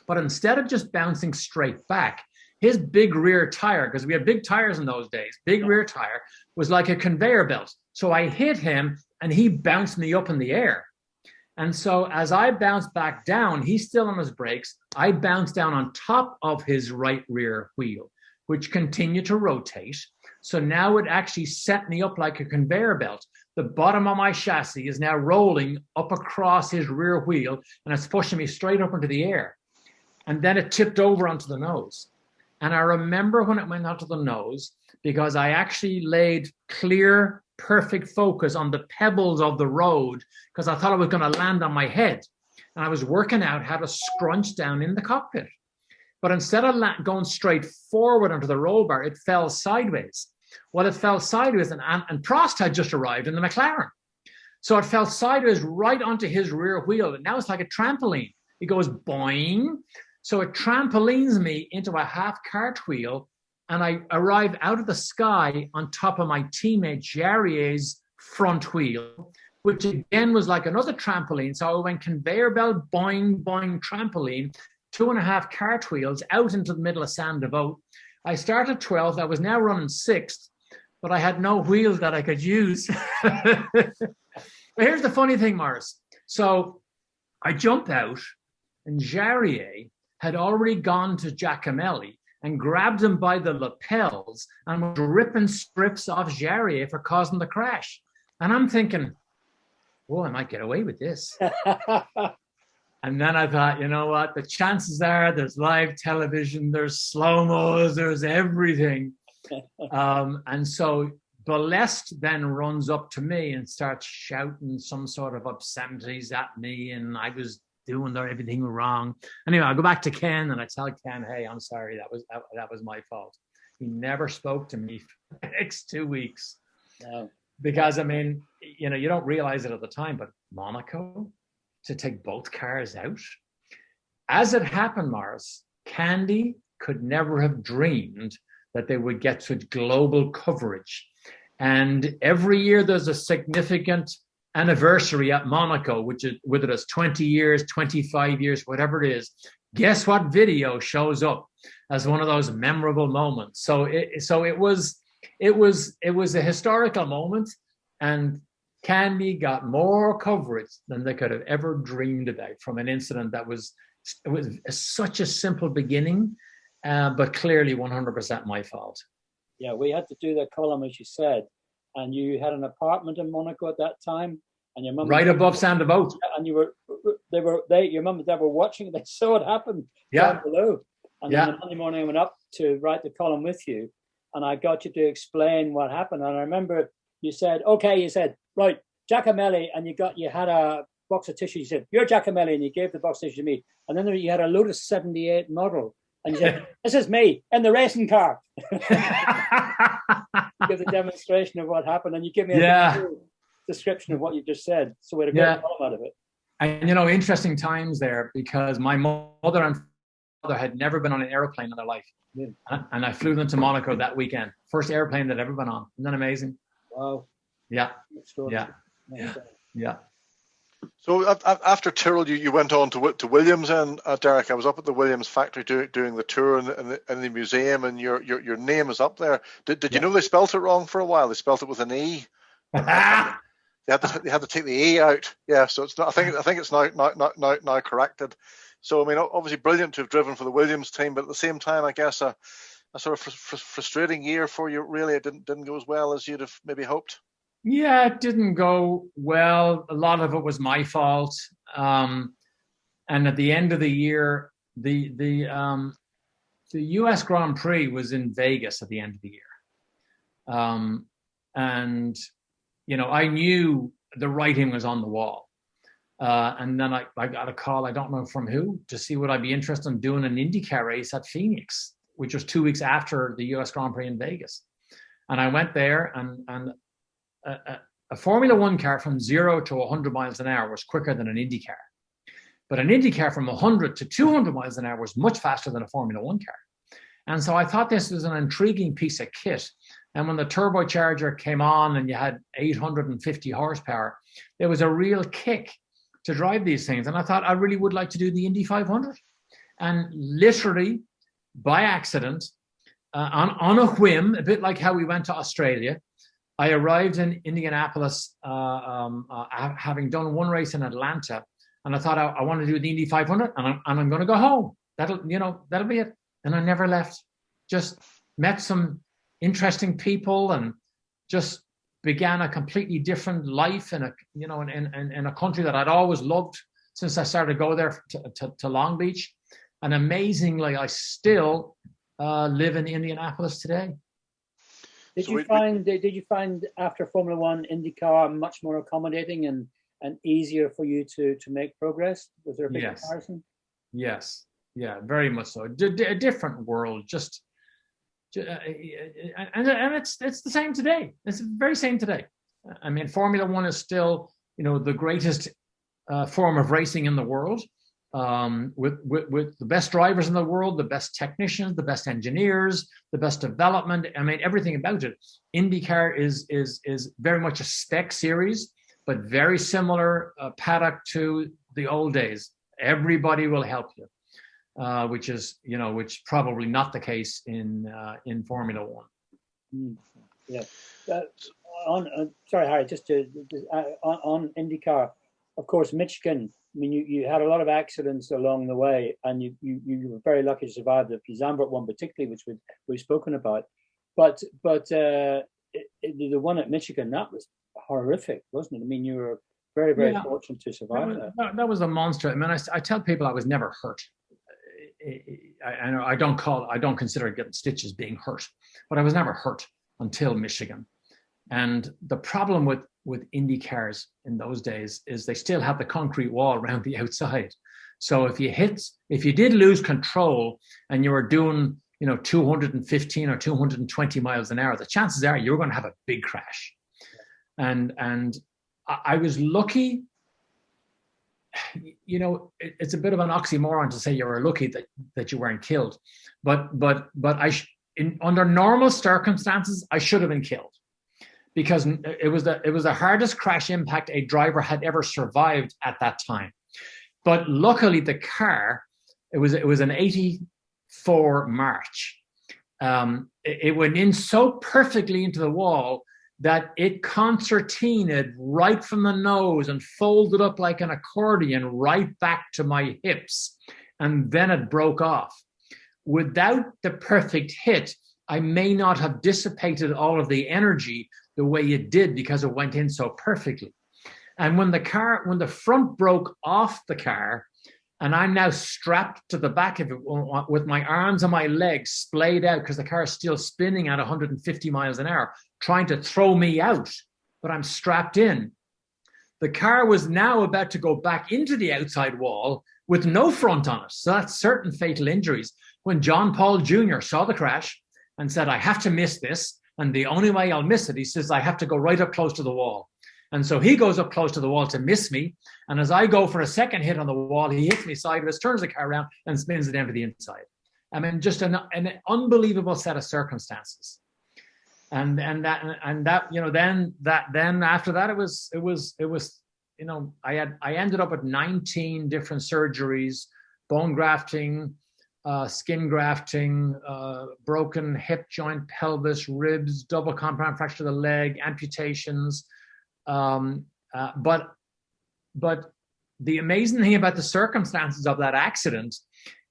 But instead of just bouncing straight back, his big rear tire, because we had big tires in those days, big rear tire, was like a conveyor belt. So I hit him and he bounced me up in the air. And so as I bounced back down, he's still on his brakes. I bounced down on top of his right rear wheel, which continued to rotate. So now it actually set me up like a conveyor belt. The bottom of my chassis is now rolling up across his rear wheel, and it's pushing me straight up into the air. And then it tipped over onto the nose. And I remember when it went onto the nose, because I actually laid clear, perfect focus on the pebbles of the road, because I thought I was going to land on my head. And I was working out how to scrunch down in the cockpit. But instead of going straight forward onto the roll bar, it fell sideways. Well, it fell sideways, and Prost had just arrived in the McLaren. So it fell sideways right onto his rear wheel. And now it's like a trampoline. It goes boing. So it trampolines me into a half cartwheel, and I arrive out of the sky on top of my teammate Jarrier's front wheel, which again was like another trampoline. So I went conveyor belt, boing, boing, trampoline, 2.5 cartwheels out into the middle of Sainte Devote. I started 12th. I was now running 6th, but I had no wheels that I could use. But here's the funny thing, Maurice. So I jump out, and Jarrier had already gone to Giacomelli and grabbed him by the lapels and was ripping strips off Jarrier for causing the crash. And I'm thinking, oh, I might get away with this. And then I thought, you know what? The chances are there's live television, there's slow-mos, there's everything. And so Balest then runs up to me and starts shouting some sort of obscenities at me, and I was doing everything wrong. Anyway, I go back to Ken and I tell Ken, hey, I'm sorry, that was my fault. He never spoke to me for the next 2 weeks. No. Because, I mean, you know, you don't realize it at the time, but Monaco, to take both cars out. As it happened, Maurice, Candy could never have dreamed that they would get such global coverage. And every year there's a significant anniversary at Monaco, which is, whether it's 20 years, 25 years, whatever it is, guess what video shows up as one of those memorable moments. So it was a historical moment, and Candy got more coverage than they could have ever dreamed about from an incident that was such a simple beginning, but clearly 100% my fault. Yeah, we had to do that column, as you said, and you had an apartment in Monaco at that time, and your mum right above Sainte Devote, and your mum and dad were watching. They saw it happen down below, and then the Monday morning I went up to write the column with you, and I got you to explain what happened. And I remember you said, right, Giacomelli, and you had a box of tissue. You said, you're Giacomelli, and you gave the box of tissue to me. And then you had a Lotus 78 model, and you said, this is me in the racing car. You give the demonstration of what happened, and you give me a description of what you just said. So we had a great column out of it. And, you know, interesting times there, because my mother and father had never been on an airplane in their life. Yeah. And I flew them to Monaco that weekend. First airplane they'd ever been on. Isn't that amazing? Wow. Yeah. So after Tyrrell, you went on to Williams, and Derek, I was up at the Williams factory doing the tour in the museum, and your name is up there. Did you know they spelt it wrong for a while? They spelt it with an E. They had to take the E out. Yeah, so it's not. I think it's now corrected. So I mean, obviously brilliant to have driven for the Williams team, but at the same time, I guess a sort of frustrating year for you. Really, it didn't go as well as you'd have maybe hoped. Yeah, it didn't go well. A lot of it was my fault. And at the end of the year, the US Grand Prix was in Vegas at the end of the year. And, you know, I knew the writing was on the wall. And then I got a call, I don't know from who, to see would I be interested in doing an IndyCar race at Phoenix, which was 2 weeks after the US Grand Prix in Vegas. And I went there, and a Formula One car from 0 to 100 miles an hour was quicker than an Indy car. But an Indy car from 100 to 200 miles an hour was much faster than a Formula One car. And so I thought this was an intriguing piece of kit. And when the turbocharger came on and you had 850 horsepower, there was a real kick to drive these things. And I thought I really would like to do the Indy 500. And literally by accident, on a whim, a bit like how we went to Australia, I arrived in Indianapolis, having done one race in Atlanta, and I thought I want to do the Indy 500, and I'm going to go home. That'll be it. And I never left. Just met some interesting people, and just began a completely different life in a country that I'd always loved since I started to go there to Long Beach. And amazingly, I still live in Indianapolis today. Did you find after Formula One, IndyCar much more accommodating and easier for you to make progress? Was there a big comparison? Yes, yeah, very much so. A different world, and it's the same today. It's the very same today. I mean, Formula One is still the greatest form of racing in the world, with the best drivers in the world, the best technicians, the best engineers, the best development. I mean, everything about it. IndyCar is very much a spec series, but very similar paddock to the old days. Everybody will help you, which is probably not the case in Formula One. Yeah. Sorry, Harry. Just on IndyCar, of course, Michigan. I mean, you had a lot of accidents along the way, and you were very lucky to survive the Zandvoort one, particularly, which we've spoken about. But the one at Michigan, that was horrific, wasn't it? I mean, you were very, very fortunate to survive that. That was a monster. I mean, I tell people I was never hurt. I don't consider getting stitches being hurt, but I was never hurt until Michigan. And the problem with Indy cars in those days is they still have the concrete wall around the outside. So if you did lose control and you were doing 215 or 220 miles an hour, the chances are you're going to have a big crash. And I was lucky. It's a bit of an oxymoron to say you were lucky that you weren't killed, but under normal circumstances I should have been killed, because it was the hardest crash impact a driver had ever survived at that time. But luckily the car, it was an 84 March. It went in so perfectly into the wall that it concertinaed right from the nose and folded up like an accordion right back to my hips. And then it broke off. Without the perfect hit, I may not have dissipated all of the energy the way it did, because it went in so perfectly. And when the front broke off the car, and I'm now strapped to the back of it with my arms and my legs splayed out, because the car is still spinning at 150 miles an hour, trying to throw me out, but I'm strapped in. The car was now about to go back into the outside wall with no front on it. So that's certain fatal injuries. When John Paul Jr. saw the crash and said, I have to miss this, and the only way I'll miss it, he says, I have to go right up close to the wall. And so he goes up close to the wall to miss me. And as I go for a second hit on the wall, he hits me sideways, turns the car around and spins it down to the inside. I mean, just an unbelievable set of circumstances. And then after that, it was I ended up at 19 different surgeries, bone grafting, skin grafting, broken hip joint, pelvis, ribs, double compound fracture of the leg, amputations. But the amazing thing about the circumstances of that accident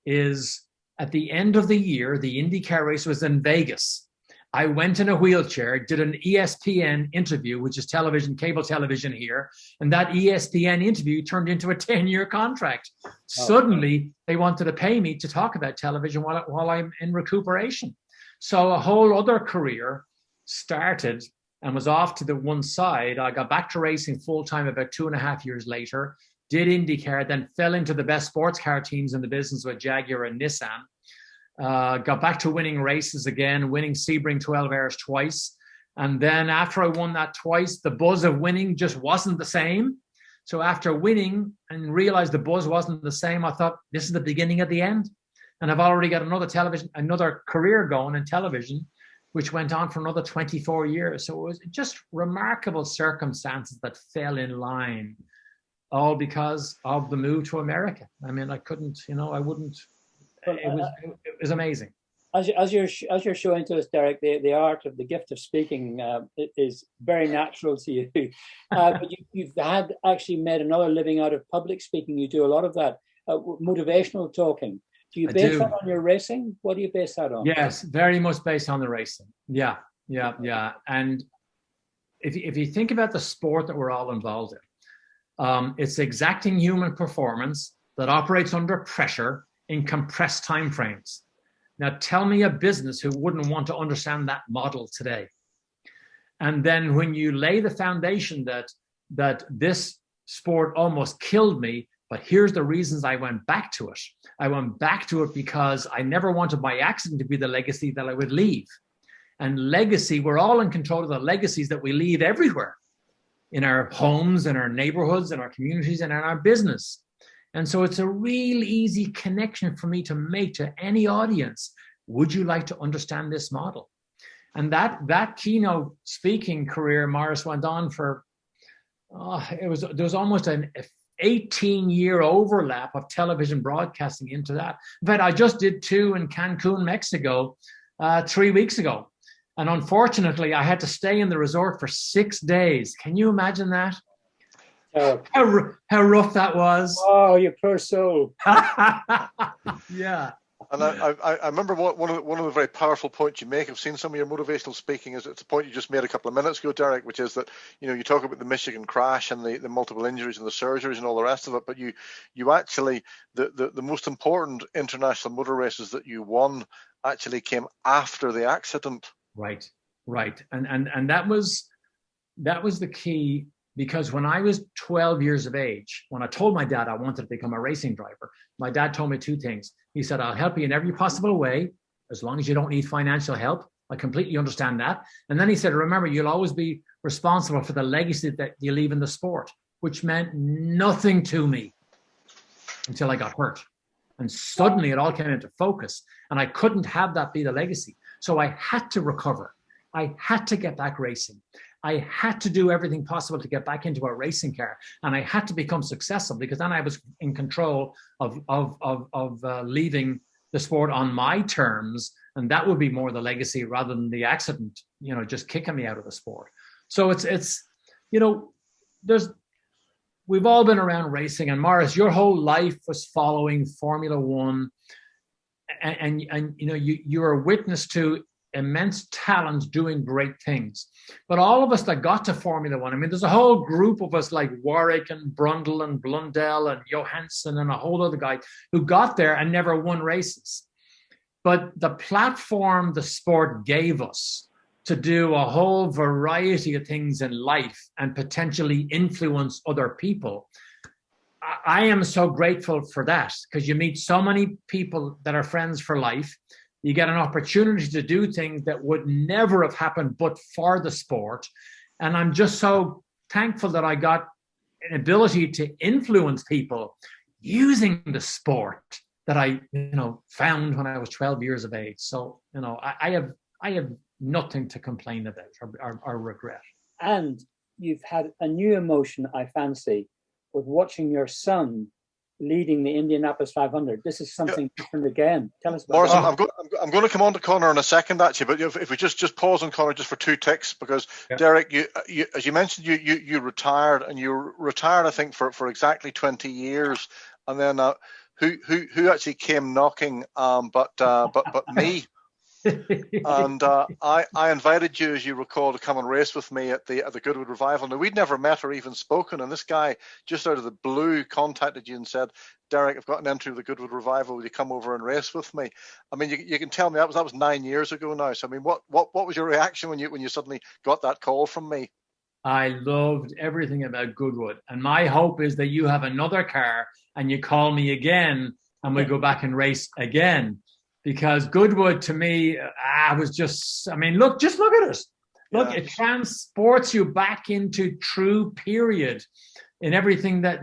is, at the end of the year, the IndyCar race was in Vegas. I went in a wheelchair, did an ESPN interview, which is cable television here, and that ESPN interview turned into a 10-year contract. Oh. Suddenly, they wanted to pay me to talk about television while I'm in recuperation. So a whole other career started and was off to the one side. I got back to racing full-time about 2.5 years later, did IndyCar, then fell into the best sports car teams in the business with Jaguar and Nissan. Got back to winning races again, winning Sebring 12 Hours twice. And then after I won that twice, the buzz of winning just wasn't the same. So after winning and realized the buzz wasn't the same, I thought, this is the beginning of the end. And I've already got another career going in television, which went on for another 24 years. So it was just remarkable circumstances that fell in line, all because of the move to America. I mean, I couldn't, I wouldn't. It was amazing. As you're showing to us, Derek, the art of the gift of speaking is very natural to you. But you've actually made another living out of public speaking. You do a lot of that, motivational talking. Do you base that on your racing? What do you base that on? Yes, very much based on the racing. Yeah. And if you think about the sport that we're all involved in, it's exacting human performance that operates under pressure in compressed timeframes. Now, tell me a business who wouldn't want to understand that model today. And then when you lay the foundation that this sport almost killed me, but here's the reasons I went back to it. I went back to it because I never wanted my accident to be the legacy that I would leave. And legacy, we're all in control of the legacies that we leave everywhere. in our homes, in our neighborhoods, in our communities, and in our business. And so it's a real easy connection for me to make to any audience. Would you like to understand this model? And that keynote speaking career, Maurice, went on for, there was almost an 18-year overlap of television broadcasting into that. In fact, I just did 2 in Cancun, Mexico, 3 weeks ago. And unfortunately, I had to stay in the resort for 6 days. Can you imagine that? How rough that was. Oh, you poor soul. Yeah. And I remember one of the very powerful points you make. I've seen some of your motivational speaking. It's a point you just made a couple of minutes ago, Derek, which is that, you know, you talk about the Michigan crash and the multiple injuries and the surgeries and all the rest of it, but you actually, the most important international motor races that you won actually came after the accident. Right. And that was the key. Because when I was 12 years of age, when I told my dad I wanted to become a racing driver, my dad told me 2 things. He said, I'll help you in every possible way, as long as you don't need financial help. I completely understand that. And then he said, remember, you'll always be responsible for the legacy that you leave in the sport, which meant nothing to me until I got hurt. And suddenly it all came into focus, and I couldn't have that be the legacy. So I had to recover. I had to get back racing. I had to do everything possible to get back into a racing car, and I had to become successful, because then I was in control of leaving the sport on my terms, and that would be more the legacy rather than the accident, you know, just kicking me out of the sport. So it's you know, we've all been around racing, and Maurice, your whole life was following Formula One, and you know, you're a witness to immense talent doing great things. But all of us that got to Formula One, I mean, there's a whole group of us like Warwick and Brundle and Blundell and Johansson and a whole other guy who got there and never won races. But the platform the sport gave us to do a whole variety of things in life and potentially influence other people, I am so grateful for that, because you meet so many people that are friends for life. You get an opportunity to do things that would never have happened but for the sport. And I'm just so thankful that I got an ability to influence people using the sport that I, you know, found when I was 12 years of age. So, you know, I have nothing to complain about or regret. And you've had a new emotion, I fancy, with watching your son leading the Indianapolis 500. This is something different again. Tell us about Maurice, that. I'm going to come on to Connor in a second, actually, but if we just pause on Connor just for 2 ticks, because Derek, you as you mentioned, you retired, and you retired, I think, for exactly 20 years, and then who actually came knocking, but me. And I invited you, as you recall, to come and race with me at the Goodwood Revival. Now, we'd never met or even spoken, and this guy just out of the blue contacted you and said, Derek, I've got an entry to the Goodwood Revival. Will you come over and race with me? I mean, you can tell me that was 9 years ago now. So I mean, what was your reaction when you suddenly got that call from me? I loved everything about Goodwood, and my hope is that you have another car and you call me again and we go back and race again. Because Goodwood, to me, was just, I mean, just look at it. Look, it transports you back into true period in everything that,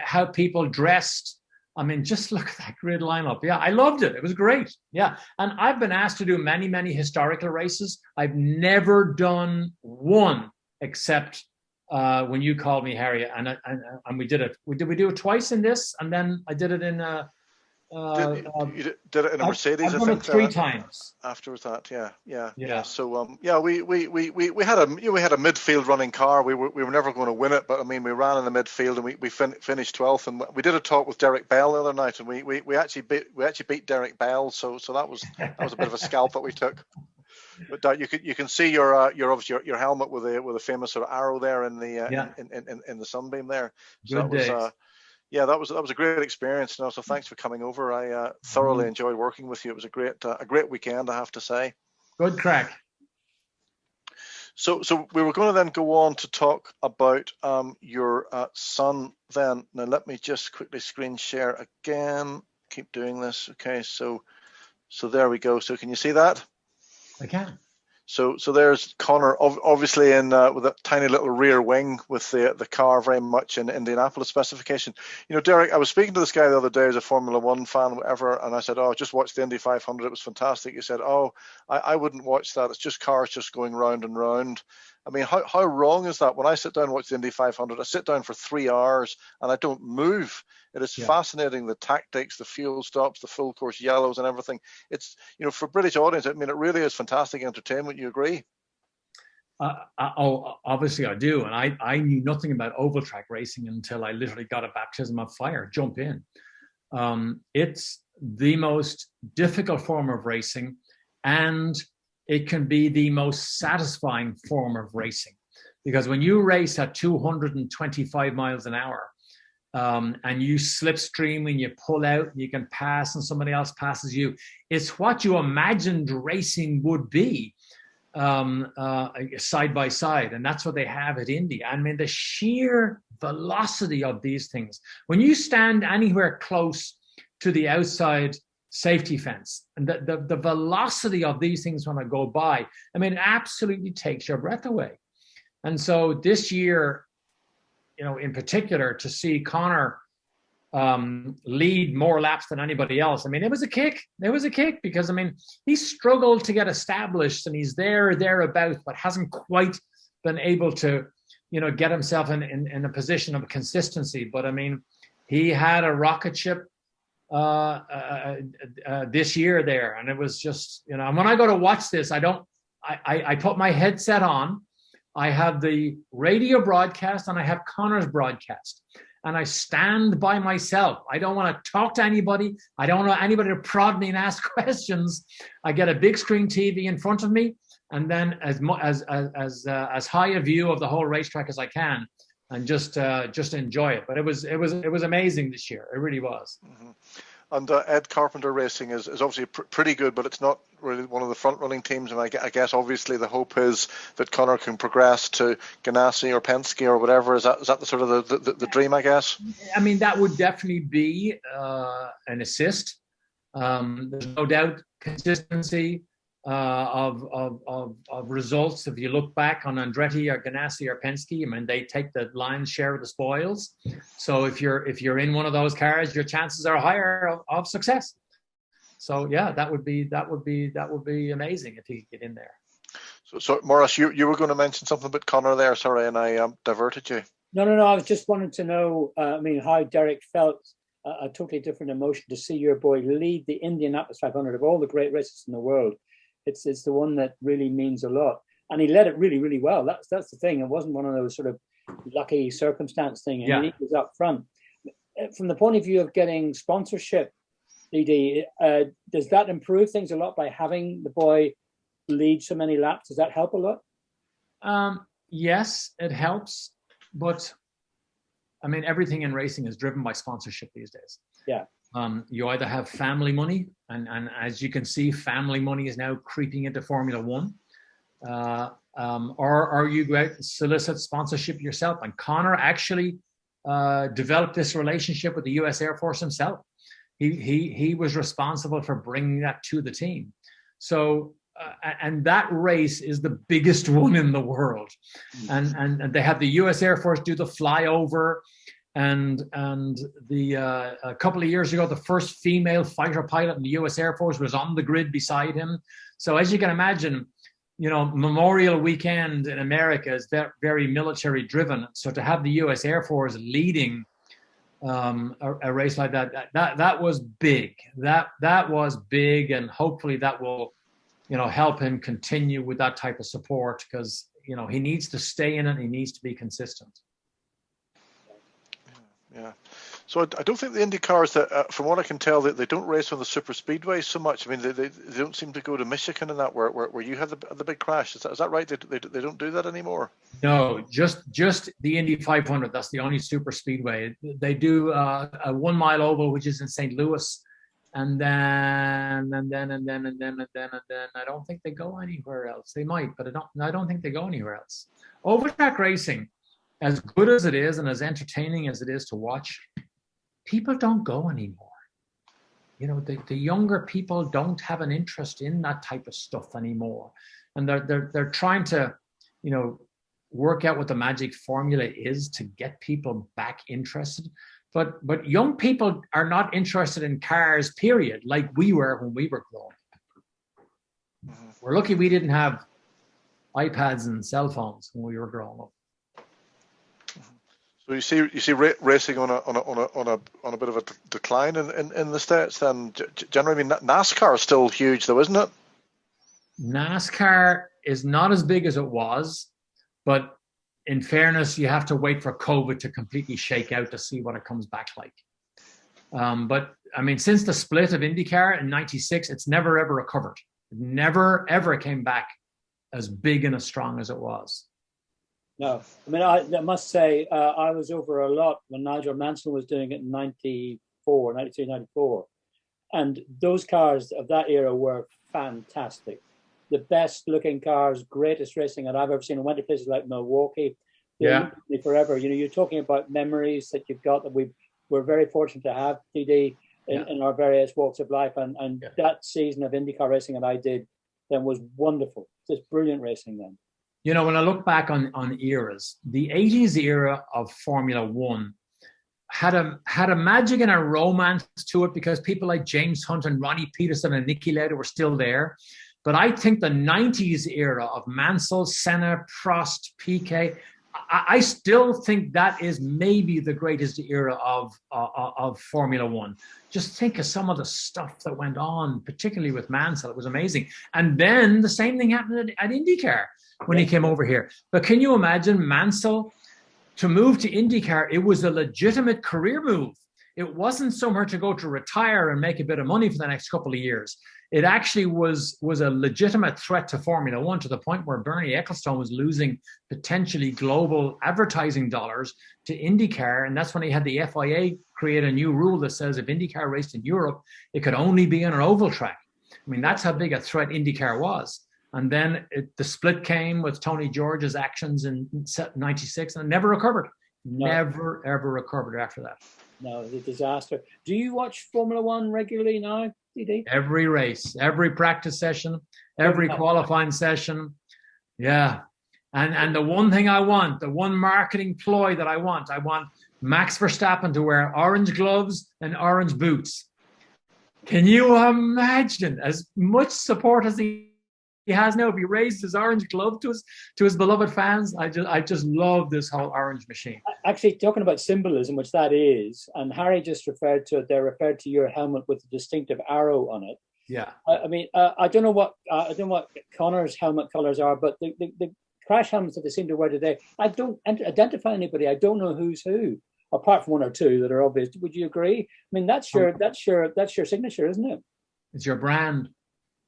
how people dressed. I mean, just look at that grid lineup. Yeah, I loved it. It was great. Yeah. And I've been asked to do many, many historical races. I've never done one except when you called me, Harry, and we did it. Did we do it twice in this? And then I did it in you did it in a Mercedes? I've done it 3 times afterwards. That, yeah. So we had a midfield running car. We were never going to win it, but I mean, we ran in the midfield and we finished 12th. And we did a talk with Derek Bell the other night, and we actually beat Derek Bell. So that was a bit of a scalp that we took. But you can see your obviously your helmet with a famous sort of arrow there in the sunbeam there. So Good days. That was a great experience. And also, thanks for coming over. I thoroughly enjoyed working with you. It was a great weekend, I have to say. Good crack. So we were going to then go on to talk about your son. Then now let me just quickly screen share again. Keep doing this. Okay. So there we go. So can you see that? I can. So there's Connor, obviously in with that tiny little rear wing with the car very much in Indianapolis specification. You know, Derek, I was speaking to this guy the other day as a Formula One fan, whatever, and I said, "Oh, just watch the Indy 500. It was fantastic." He said, "Oh, I wouldn't watch that. It's just cars just going round and round." I mean, how wrong is that? When I sit down and watch the Indy 500, I sit down for 3 hours and I don't move. It is fascinating, the tactics, the fuel stops, the full course yellows and everything. It's, you know, for British audience, I mean, it really is fantastic entertainment. You agree? Obviously I do. And I knew nothing about oval track racing until I literally got a baptism of fire, jump in. It's the most difficult form of racing, and it can be the most satisfying form of racing, because when you race at 225 miles an hour, and you slipstream and you pull out and you can pass and somebody else passes you, it's what you imagined racing would be, side by side. And that's what they have at Indy. I mean, the sheer velocity of these things, when you stand anywhere close to the outside safety fence, and the velocity of these things when I go by, I mean, it absolutely takes your breath away. And so this year, you know, in particular, to see Connor lead more laps than anybody else, I mean, it was a kick. It was a kick, because, I mean, he struggled to get established, and he's thereabouts, but hasn't quite been able to, you know, get himself in a position of consistency. But I mean, he had a rocket ship this year there, and it was just, you know, and when I go to watch this, I put my headset on, I have the radio broadcast and I have Connor's broadcast, and I stand by myself. I don't want to talk to anybody. I don't want anybody to prod me and ask questions. I get a big screen TV in front of me, and then as high a view of the whole racetrack as I can, and just enjoy it. But it was amazing this year. It really was. Mm-hmm. And Ed Carpenter Racing is obviously pretty good, but it's not really one of the front-running teams. And I guess obviously the hope is that Connor can progress to Ganassi or Penske or whatever. Is that the sort of the dream, I guess? I mean, that would definitely be an assist. There's no doubt consistency of results. If you look back on Andretti or Ganassi or Penske, I mean, they take the lion's share of the spoils. So if you're in one of those cars, your chances are higher of success. So yeah, that would be amazing if he could get in there. So Maurice, you were going to mention something about Connor there, sorry, and I diverted you. No. I was just wanting to know, I mean, how Derek felt. A totally different emotion to see your boy lead the Indianapolis 500 of all the great races in the world. It's the one that really means a lot, and he led it really, really well. That's the thing. It wasn't one of those sort of lucky circumstance thing. And he was up front. From the point of view of getting sponsorship, DD, does that improve things a lot by having the boy lead so many laps? Does that help a lot? Yes, it helps, but I mean, everything in racing is driven by sponsorship these days. Yeah. You either have family money, and as you can see, family money is now creeping into Formula One, or you go out and solicit sponsorship yourself. And Connor actually developed this relationship with the U.S. Air Force himself. He was responsible for bringing that to the team. So, and that race is the biggest one in the world. And they had the U.S. Air Force do the flyover. And a couple of years ago, the first female fighter pilot in the U.S. Air Force was on the grid beside him. So as you can imagine, you know, Memorial Weekend in America is very military driven. So to have the U.S. Air Force leading a race like that was big. That was big, and hopefully that will, you know, help him continue with that type of support, because, you know, he needs to stay in it. He needs to be consistent. Yeah. So I don't think the Indy cars, that from what I can tell, they don't race on the super speedways so much. I mean, they don't seem to go to Michigan and that where you had the big crash. Is that right? They don't do that anymore. No, just the Indy 500. That's the only super speedway. They do a 1 mile oval, which is in St. Louis, and then I don't think they go anywhere else. They might, but I don't think they go anywhere else. Overtrack racing, as good as it is and as entertaining as it is to watch, people don't go anymore. You know, the younger people don't have an interest in that type of stuff anymore. and they're trying to, work out what the magic formula is to get people back interested. But young people are not interested in cars, period, like we were when we were growing up. Mm-hmm. We're lucky we didn't have iPads and cell phones when we were growing up. So you see racing on a bit of a decline in the States. Then generally, NASCAR is still huge, though, isn't it? NASCAR is not as big as it was, but in fairness, you have to wait for COVID to completely shake out to see what it comes back like. But I mean, since the split of IndyCar in '96, it's never ever recovered. It never ever came back as big and as strong as it was. No, I mean, I must say, I was over a lot when Nigel Mansell was doing it in 94, 93, 94. And those cars of that era were fantastic. The best looking cars, greatest racing that I've ever seen. I went to places like Milwaukee. Yeah. Forever. You're talking about memories that you've got that we're very fortunate to have, TD, in our various walks of life. And that season of IndyCar racing that I did then was wonderful. Just brilliant racing then. When I look back on eras, the 80s era of Formula One had a magic and a romance to it because people like James Hunt and Ronnie Peterson and Niki Lauda were still there. But I think the 90s era of Mansell, Senna, Prost, Piquet, I still think that is maybe the greatest era of Formula One. Just think of some of the stuff that went on, particularly with Mansell. It was amazing. And then the same thing happened at IndyCar when he came over here. But can you imagine Mansell to move to IndyCar? It was a legitimate career move. It wasn't somewhere to go to retire and make a bit of money for the next couple of years. It actually was a legitimate threat to Formula One, to the point where Bernie Ecclestone was losing potentially global advertising dollars to IndyCar. And that's when he had the FIA create a new rule that says if IndyCar raced in Europe, it could only be on an oval track. I mean, that's how big a threat IndyCar was. And then the split came with Tony George's actions in '96 and it never recovered. Never, ever recovered after that. No, it's a disaster. Do you watch Formula One regularly now, DD? Every race, every practice session, every qualifying session. Yeah. And the one thing I want, the one marketing ploy that I want Max Verstappen to wear orange gloves and orange boots. Can you imagine as much support as he has now? If he raised his orange glove to his beloved fans, I just love this whole orange machine. Actually, talking about symbolism, which that is, and Harry just referred to it. They referred to your helmet with a distinctive arrow on it. Yeah. I mean, I don't know what Connor's helmet colors are, but the crash helmets that they seem to wear today, I don't identify anybody. I don't know who's who, apart from one or two that are obvious. Would you agree? I mean, that's your signature, isn't it? It's your brand.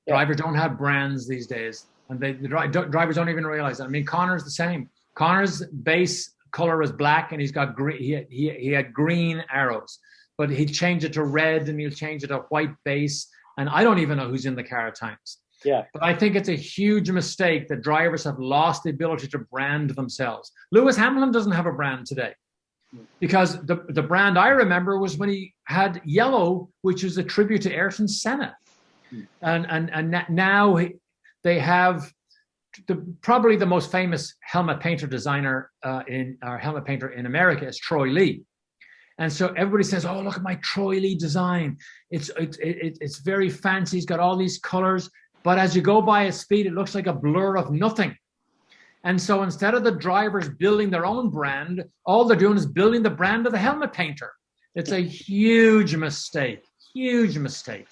Yeah. Drivers don't have brands these days, and the drivers don't even realize that. I mean, Connor's the same. Connor's base color is black, and he's got green. He had green arrows, but he'd change it to red, and he'll change it to white base. And I don't even know who's in the car at times. Yeah. But I think it's a huge mistake that drivers have lost the ability to brand themselves. Lewis Hamilton doesn't have a brand today, because the brand I remember was when he had yellow, which is a tribute to Ayrton Senna. And now they have probably the most famous helmet painter in America is Troy Lee. And so everybody says, "Oh, look at my Troy Lee design. It's very fancy. He's got all these colors, but as you go by at speed, it looks like a blur of nothing." And so instead of the drivers building their own brand, all they're doing is building the brand of the helmet painter. It's a huge mistake. Huge mistake.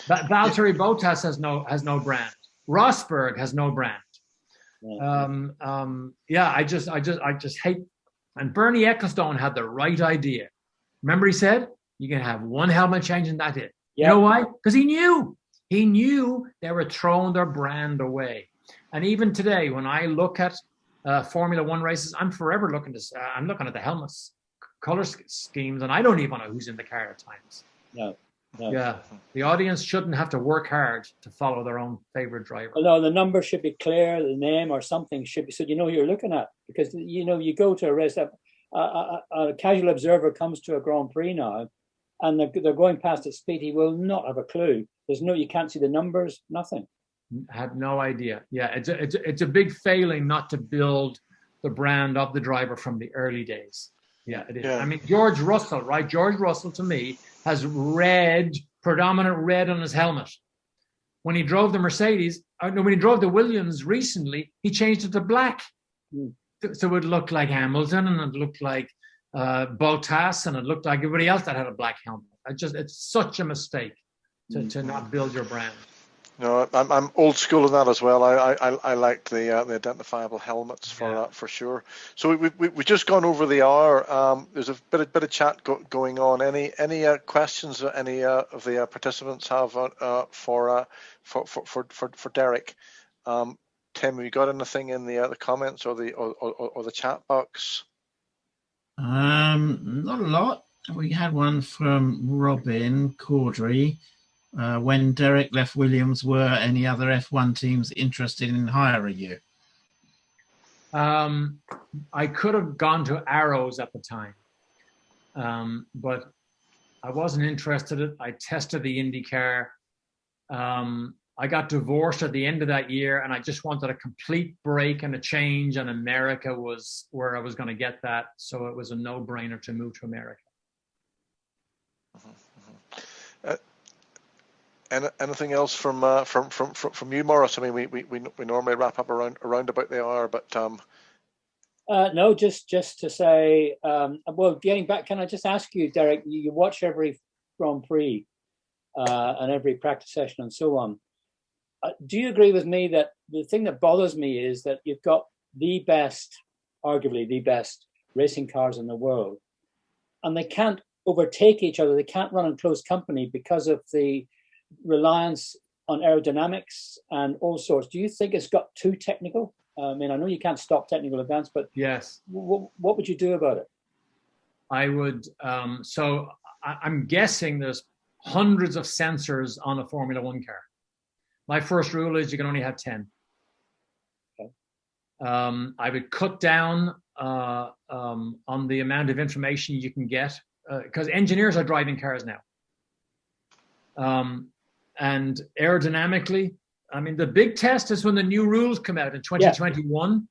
Valtteri Bottas has no brand. Rosberg has no brand. I just hate. And Bernie Ecclestone had the right idea. Remember, he said you can have one helmet change and that's it. Yep. You know why? Because he knew they were throwing their brand away. And even today, when I look at Formula One races, I'm forever looking at the helmets, color schemes, and I don't even know who's in the car at times. No. Yeah, the audience shouldn't have to work hard to follow their own favorite driver. Well, no, the number should be clear, the name or something should be, so you know who you're looking at. Because you go to a race, a casual observer comes to a Grand Prix now, and they're going past at speed. He will not have a clue. You can't see the numbers, nothing. Had no idea. Yeah, it's a big failing not to build the brand of the driver from the early days. Yeah, it is. Yeah. I mean, George Russell, right? George Russell, to me, has predominant red on his helmet. When he drove the Mercedes, when he drove the Williams recently, he changed it to black. So it looked like Hamilton, and it looked like Bottas, and it looked like everybody else that had a black helmet. It's such a mistake to not build your brand. No, I'm old school in that as well. I like the identifiable helmets for sure. So we just gone over the hour. There's a bit of chat going on. Any questions that any of the participants have for Derek? Tim, have you got anything in the comments or the chat box? Not a lot. We had one from Robin Caudry. When Derek left Williams, were any other F1 teams interested in hiring you? I could have gone to Arrows at the time, but I wasn't interested. I tested the IndyCar. I got divorced at the end of that year, and I just wanted a complete break and a change, and America was where I was going to get that. So it was a no-brainer to move to America. Anything else from you, Maurice? I mean, we normally wrap up around about the hour, but no, just to say, well, getting back, can I just ask you, Derek? You watch every Grand Prix and every practice session and so on. Do you agree with me that the thing that bothers me is that you've got the best, arguably the best racing cars in the world, and they can't overtake each other. They can't run in close company because of the reliance on aerodynamics and all sorts. Do you think it's got too technical? I mean, I know you can't stop technical events, but yes, what would you do about it? I would. So I'm guessing there's hundreds of sensors on a Formula One car. My first rule is you can only have 10. Okay. I would cut down on the amount of information you can get because engineers are driving cars now. And aerodynamically, I mean, the big test is when the new rules come out in 2021,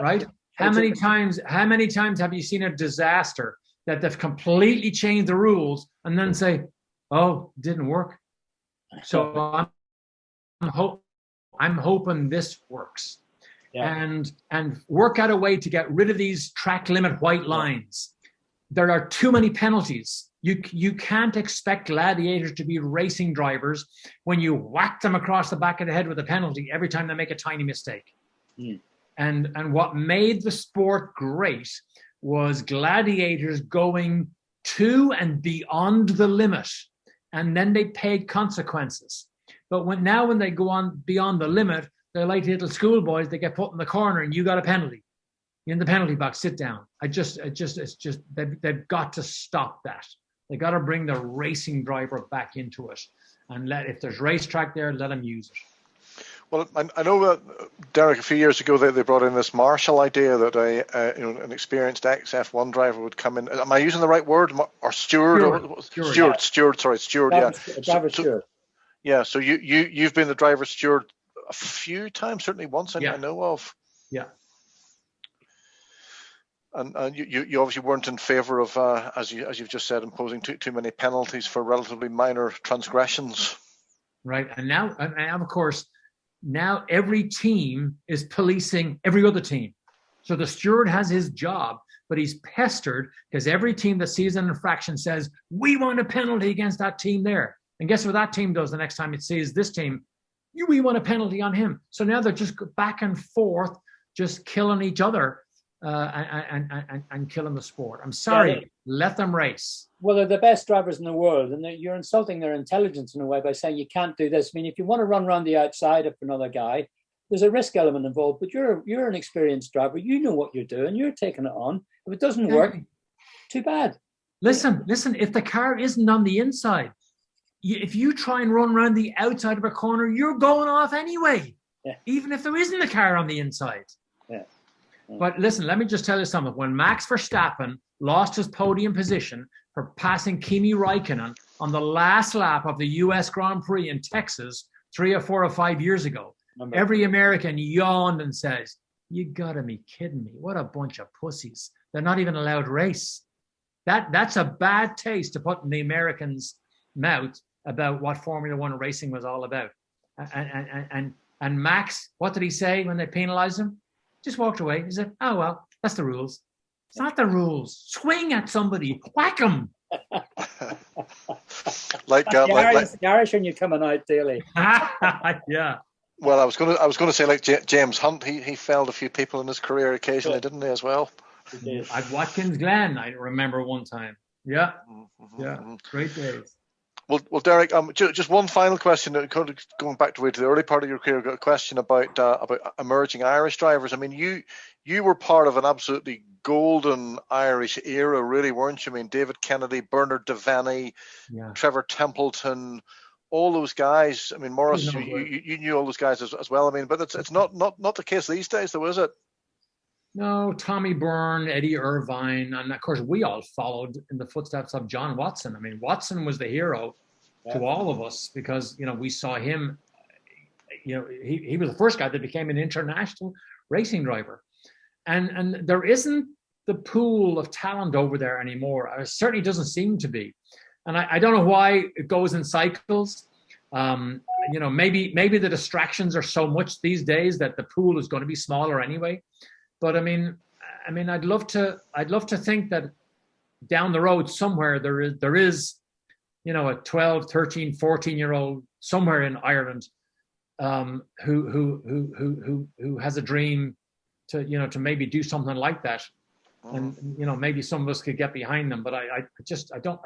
right? How many times have you seen a disaster that they've completely changed the rules and then say, oh, it didn't work? So I'm hoping this works. And work out a way to get rid of these track limit white lines. There are too many penalties. You can't expect gladiators to be racing drivers when you whack them across the back of the head with a penalty every time they make a tiny mistake. And what made the sport great was gladiators going to and beyond the limit, and then they paid consequences. But when they go on beyond the limit, they're like little schoolboys. They get put in the corner, and you got a penalty. You're in the penalty box. Sit down. They've got to stop that. They got to bring the racing driver back into it, and if there's racetrack there, let them use it. Well, I know that Derek, a few years ago, they brought in this marshal idea that an experienced ex-F1 driver would come in. Am I using the right word? Or steward? Steward. Sorry, steward. Driver steward. Yeah. So you've been the driver steward a few times, certainly once I know of. Yeah. And you obviously weren't in favour of, as you've just said, imposing too many penalties for relatively minor transgressions. Right, and now, of course, now every team is policing every other team. So the steward has his job, but he's pestered because every team that sees an infraction says, we want a penalty against that team there. And guess what that team does the next time it sees this team? We want a penalty on him. So now they're just back and forth, just killing each other. And killing the sport. I'm sorry, let them race. Well, they're the best drivers in the world, and you're insulting their intelligence in a way by saying you can't do this. I mean, if you want to run around the outside of another guy, there's a risk element involved, but you're an experienced driver. You know what you're doing. You're taking it on. If it doesn't work, too bad. Listen, if the car isn't on the inside, if you try and run around the outside of a corner, you're going off anyway, even if there isn't a car on the inside. But listen, let me just tell you something. When Max Verstappen lost his podium position for passing Kimi Räikkönen on the last lap of the US Grand Prix in Texas 3 or 4 or 5 years ago, Every American yawned and says, "You gotta be kidding me. What a bunch of pussies. They're not even allowed to race." That's a bad taste to put in the Americans' mouth about what Formula One racing was all about. And Max, what did he say when they penalized him? Just walked away. He said, "Oh, well, that's the rules." It's not the rules. Swing at somebody. Whack them. The Irish when you're coming out, Daly. Yeah. Well, I was going to say like James Hunt. He felled a few people in his career occasionally, didn't he, as well? At Watkins Glen, I remember one time. Yeah. Yeah. Great days. Well, Derek, just one final question. Going back to the early part of your career, I've got a question about emerging Irish drivers. I mean, you were part of an absolutely golden Irish era, really, weren't you? I mean, David Kennedy, Bernard Devaney, Trevor Templeton, all those guys. I mean, Maurice, you knew all those guys as well. I mean, but it's not the case these days, though, is it? No, Tommy Byrne, Eddie Irvine, and of course we all followed in the footsteps of John Watson. I mean, Watson was the hero to all of us because, you know, we saw him, you know, he was the first guy that became an international racing driver. And there isn't the pool of talent over there anymore. It certainly doesn't seem to be. And I don't know why it goes in cycles. You know, maybe the distractions are so much these days that the pool is going to be smaller anyway. But I mean, I'd love to think that down the road somewhere there is, you know, a 12, 13, 14-year-old somewhere in Ireland who has a dream to maybe do something like that. And, you know, maybe some of us could get behind them, but I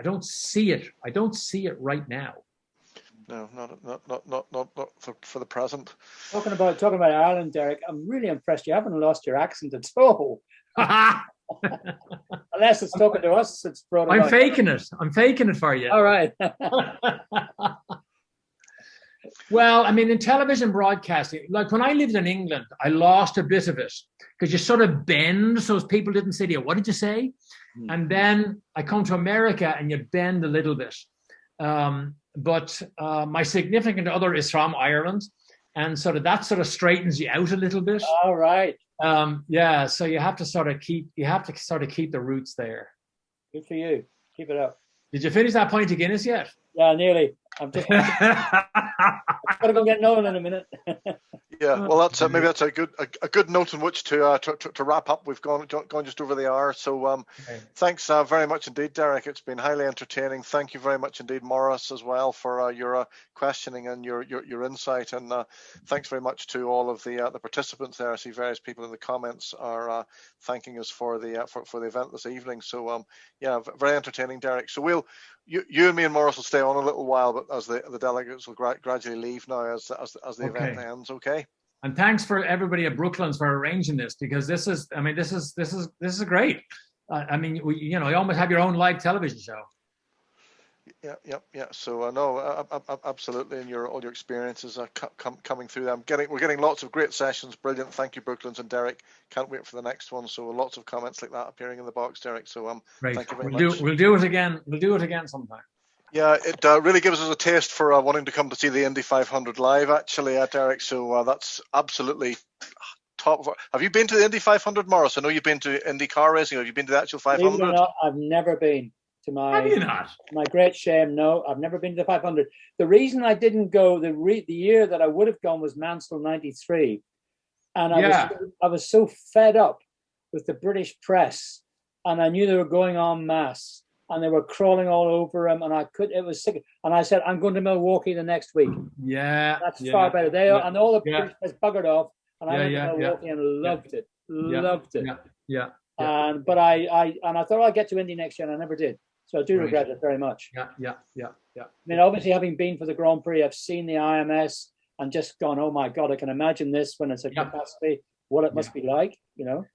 don't see it. I don't see it right now. No, not for the present. Talking about Ireland, Derek, I'm really impressed. You haven't lost your accent at all. Unless it's talking to us, it's brought. I'm faking it. I'm faking it for you. All right. Well, I mean, in television broadcasting, like when I lived in England, I lost a bit of it because you sort of bend so people didn't say to you, "What did you say?" And then I come to America and you bend a little bit. But my significant other is from Ireland, and that sort of straightens you out a little bit. All right. Yeah. So you have to sort of keep the roots there. Good for you. Keep it up. Did you finish that pint of Guinness yet? Yeah, nearly. I'm just. I've got to go get Nolan in a minute. Yeah, well, maybe that's a good note on which to wrap up. We've gone just over the hour, so thanks very much indeed, Derek. It's been highly entertaining. Thank you very much indeed, Maurice, as well for your questioning and your insight, and thanks very much to all of the participants there. I see various people in the comments are thanking us for the event this evening. So yeah, very entertaining, Derek. So you and me and Maurice will stay on a little while, but as the delegates will gradually leave now as the event ends. Okay. And thanks for everybody at Brooklands for arranging this, because this is great. I mean, you almost have your own live television show. Yeah. So no, absolutely, and all your experiences are coming through them. We're getting lots of great sessions. Brilliant. Thank you, Brooklands and Derek. Can't wait for the next one. So lots of comments like that appearing in the box, Derek. So great. Thank you very much. We'll do it again. We'll do it again sometime. Yeah, it really gives us a taste for wanting to come to see the Indy 500 live, actually, Derek. So that's absolutely top. Have you been to the Indy 500, Maurice? I know you've been to Indy car racing. Have you been to the actual 500? Believe it or not, I've never been. To my, have you not? My great shame, no, I've never been to the 500. The reason I didn't go, the year that I would have gone was Mansell 93. And I was so fed up with the British press, and I knew they were going en masse, and they were crawling all over him, and it was sick. And I said, I'm going to Milwaukee the next week. Yeah. That's far better. And all the British press buggered off, and I went to Milwaukee and loved it. Loved it. Yeah. But I thought I'd get to Indy next year, and I never did. So I do regret it very much. Yeah. I mean, obviously, having been for the Grand Prix, I've seen the IMS and just gone, oh my God, I can imagine this when it's at capacity, what it must be like, you know.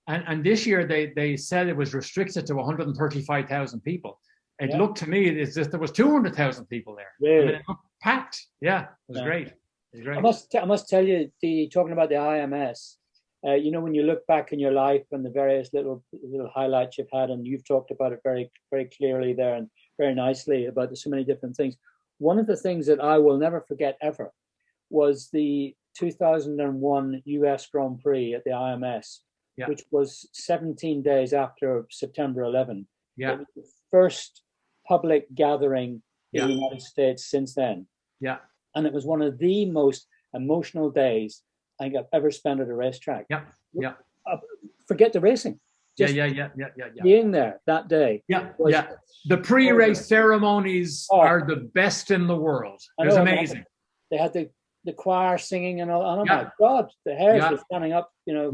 And this year they said it was restricted to 135,000 people. It looked to me as if there was 200,000 people there. Really? I mean, it looked packed. Yeah, it was great. It was great. I must tell you, talking about the IMS, when you look back in your life and the various little highlights you've had, and you've talked about it very, very clearly there and very nicely about so many different things. One of the things that I will never forget ever was the 2001 US Grand Prix at the IMS, which was 17 days after September 11. Yeah. It was the first public gathering in the United States since then. Yeah. And it was one of the most emotional days I think I've ever spent at a racetrack. Yeah. Yeah. Forget the racing. Just being there that day. The pre-race ceremonies are the best in the world. It was amazing. They had the choir singing and all. Oh my God, the hairs were standing up. You know.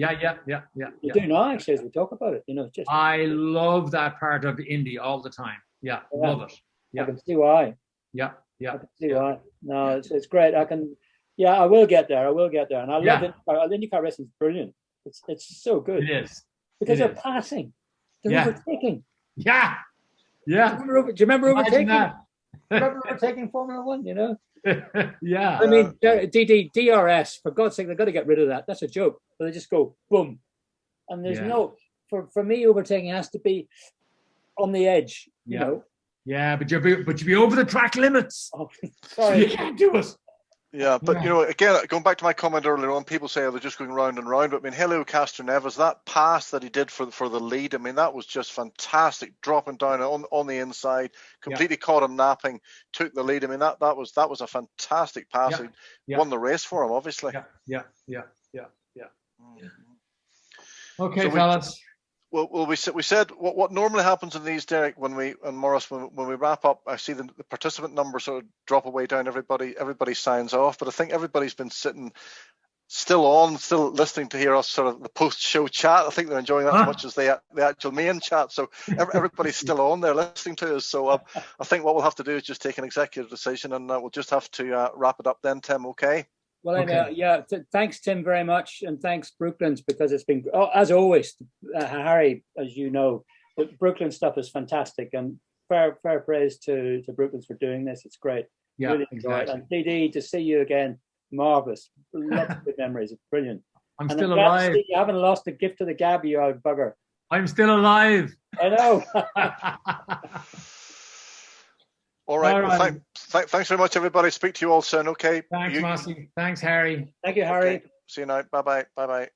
You do now, actually, as we talk about it. You know, just. I love that part of Indy all the time. Yeah, love it. Yeah, I can see why. Yeah. I can see why. No, it's great. I can. Yeah, I will get there. And I love it. IndyCar racing is brilliant. It's so good. It is. Because they're passing. They're overtaking. Yeah. Do you remember overtaking? Remember overtaking Formula One, you know? Yeah. I mean, DRS, for God's sake, they've got to get rid of that. That's a joke. But they just go boom. And there's no, for me, overtaking has to be on the edge, you know? Yeah, but you be over the track limits. Oh, sorry. You can't do it. Yeah, but you know, again, going back to my comment earlier on, people say they're just going round and round. But I mean, Helio Castroneves, that pass that he did for the lead, I mean, that was just fantastic. Dropping down on the inside, completely caught him napping, took the lead. I mean, that was a fantastic pass. He won the race for him, obviously. Yeah. Okay, so fellas. Well, we said what normally happens in these, Derek, when we wrap up, I see the participant numbers sort of drop away down. Everybody signs off, but I think everybody's been sitting still listening to hear us sort of the post-show chat. I think they're enjoying that as much as the actual main chat. So everybody's still on there listening to us. So I think what we'll have to do is just take an executive decision, and we'll just have to wrap it up then, Tim. Okay. Well, thanks, Tim, very much. And thanks, Brooklands, because it's been, as always, Harry, as you know, the Brooklands stuff is fantastic. And fair praise to Brooklands for doing this. It's great. Yeah, really enjoy it. And DD, to see you again, marvellous. Lots of good memories. It's brilliant. I'm still alive. You haven't lost the gift of the gab, you old bugger. I'm still alive. I know. All right. Well, thanks very much, everybody. Speak to you all soon. Okay. Thanks, Mossy. Thanks, Harry. Thank you, Harry. Okay. See you now. Bye bye.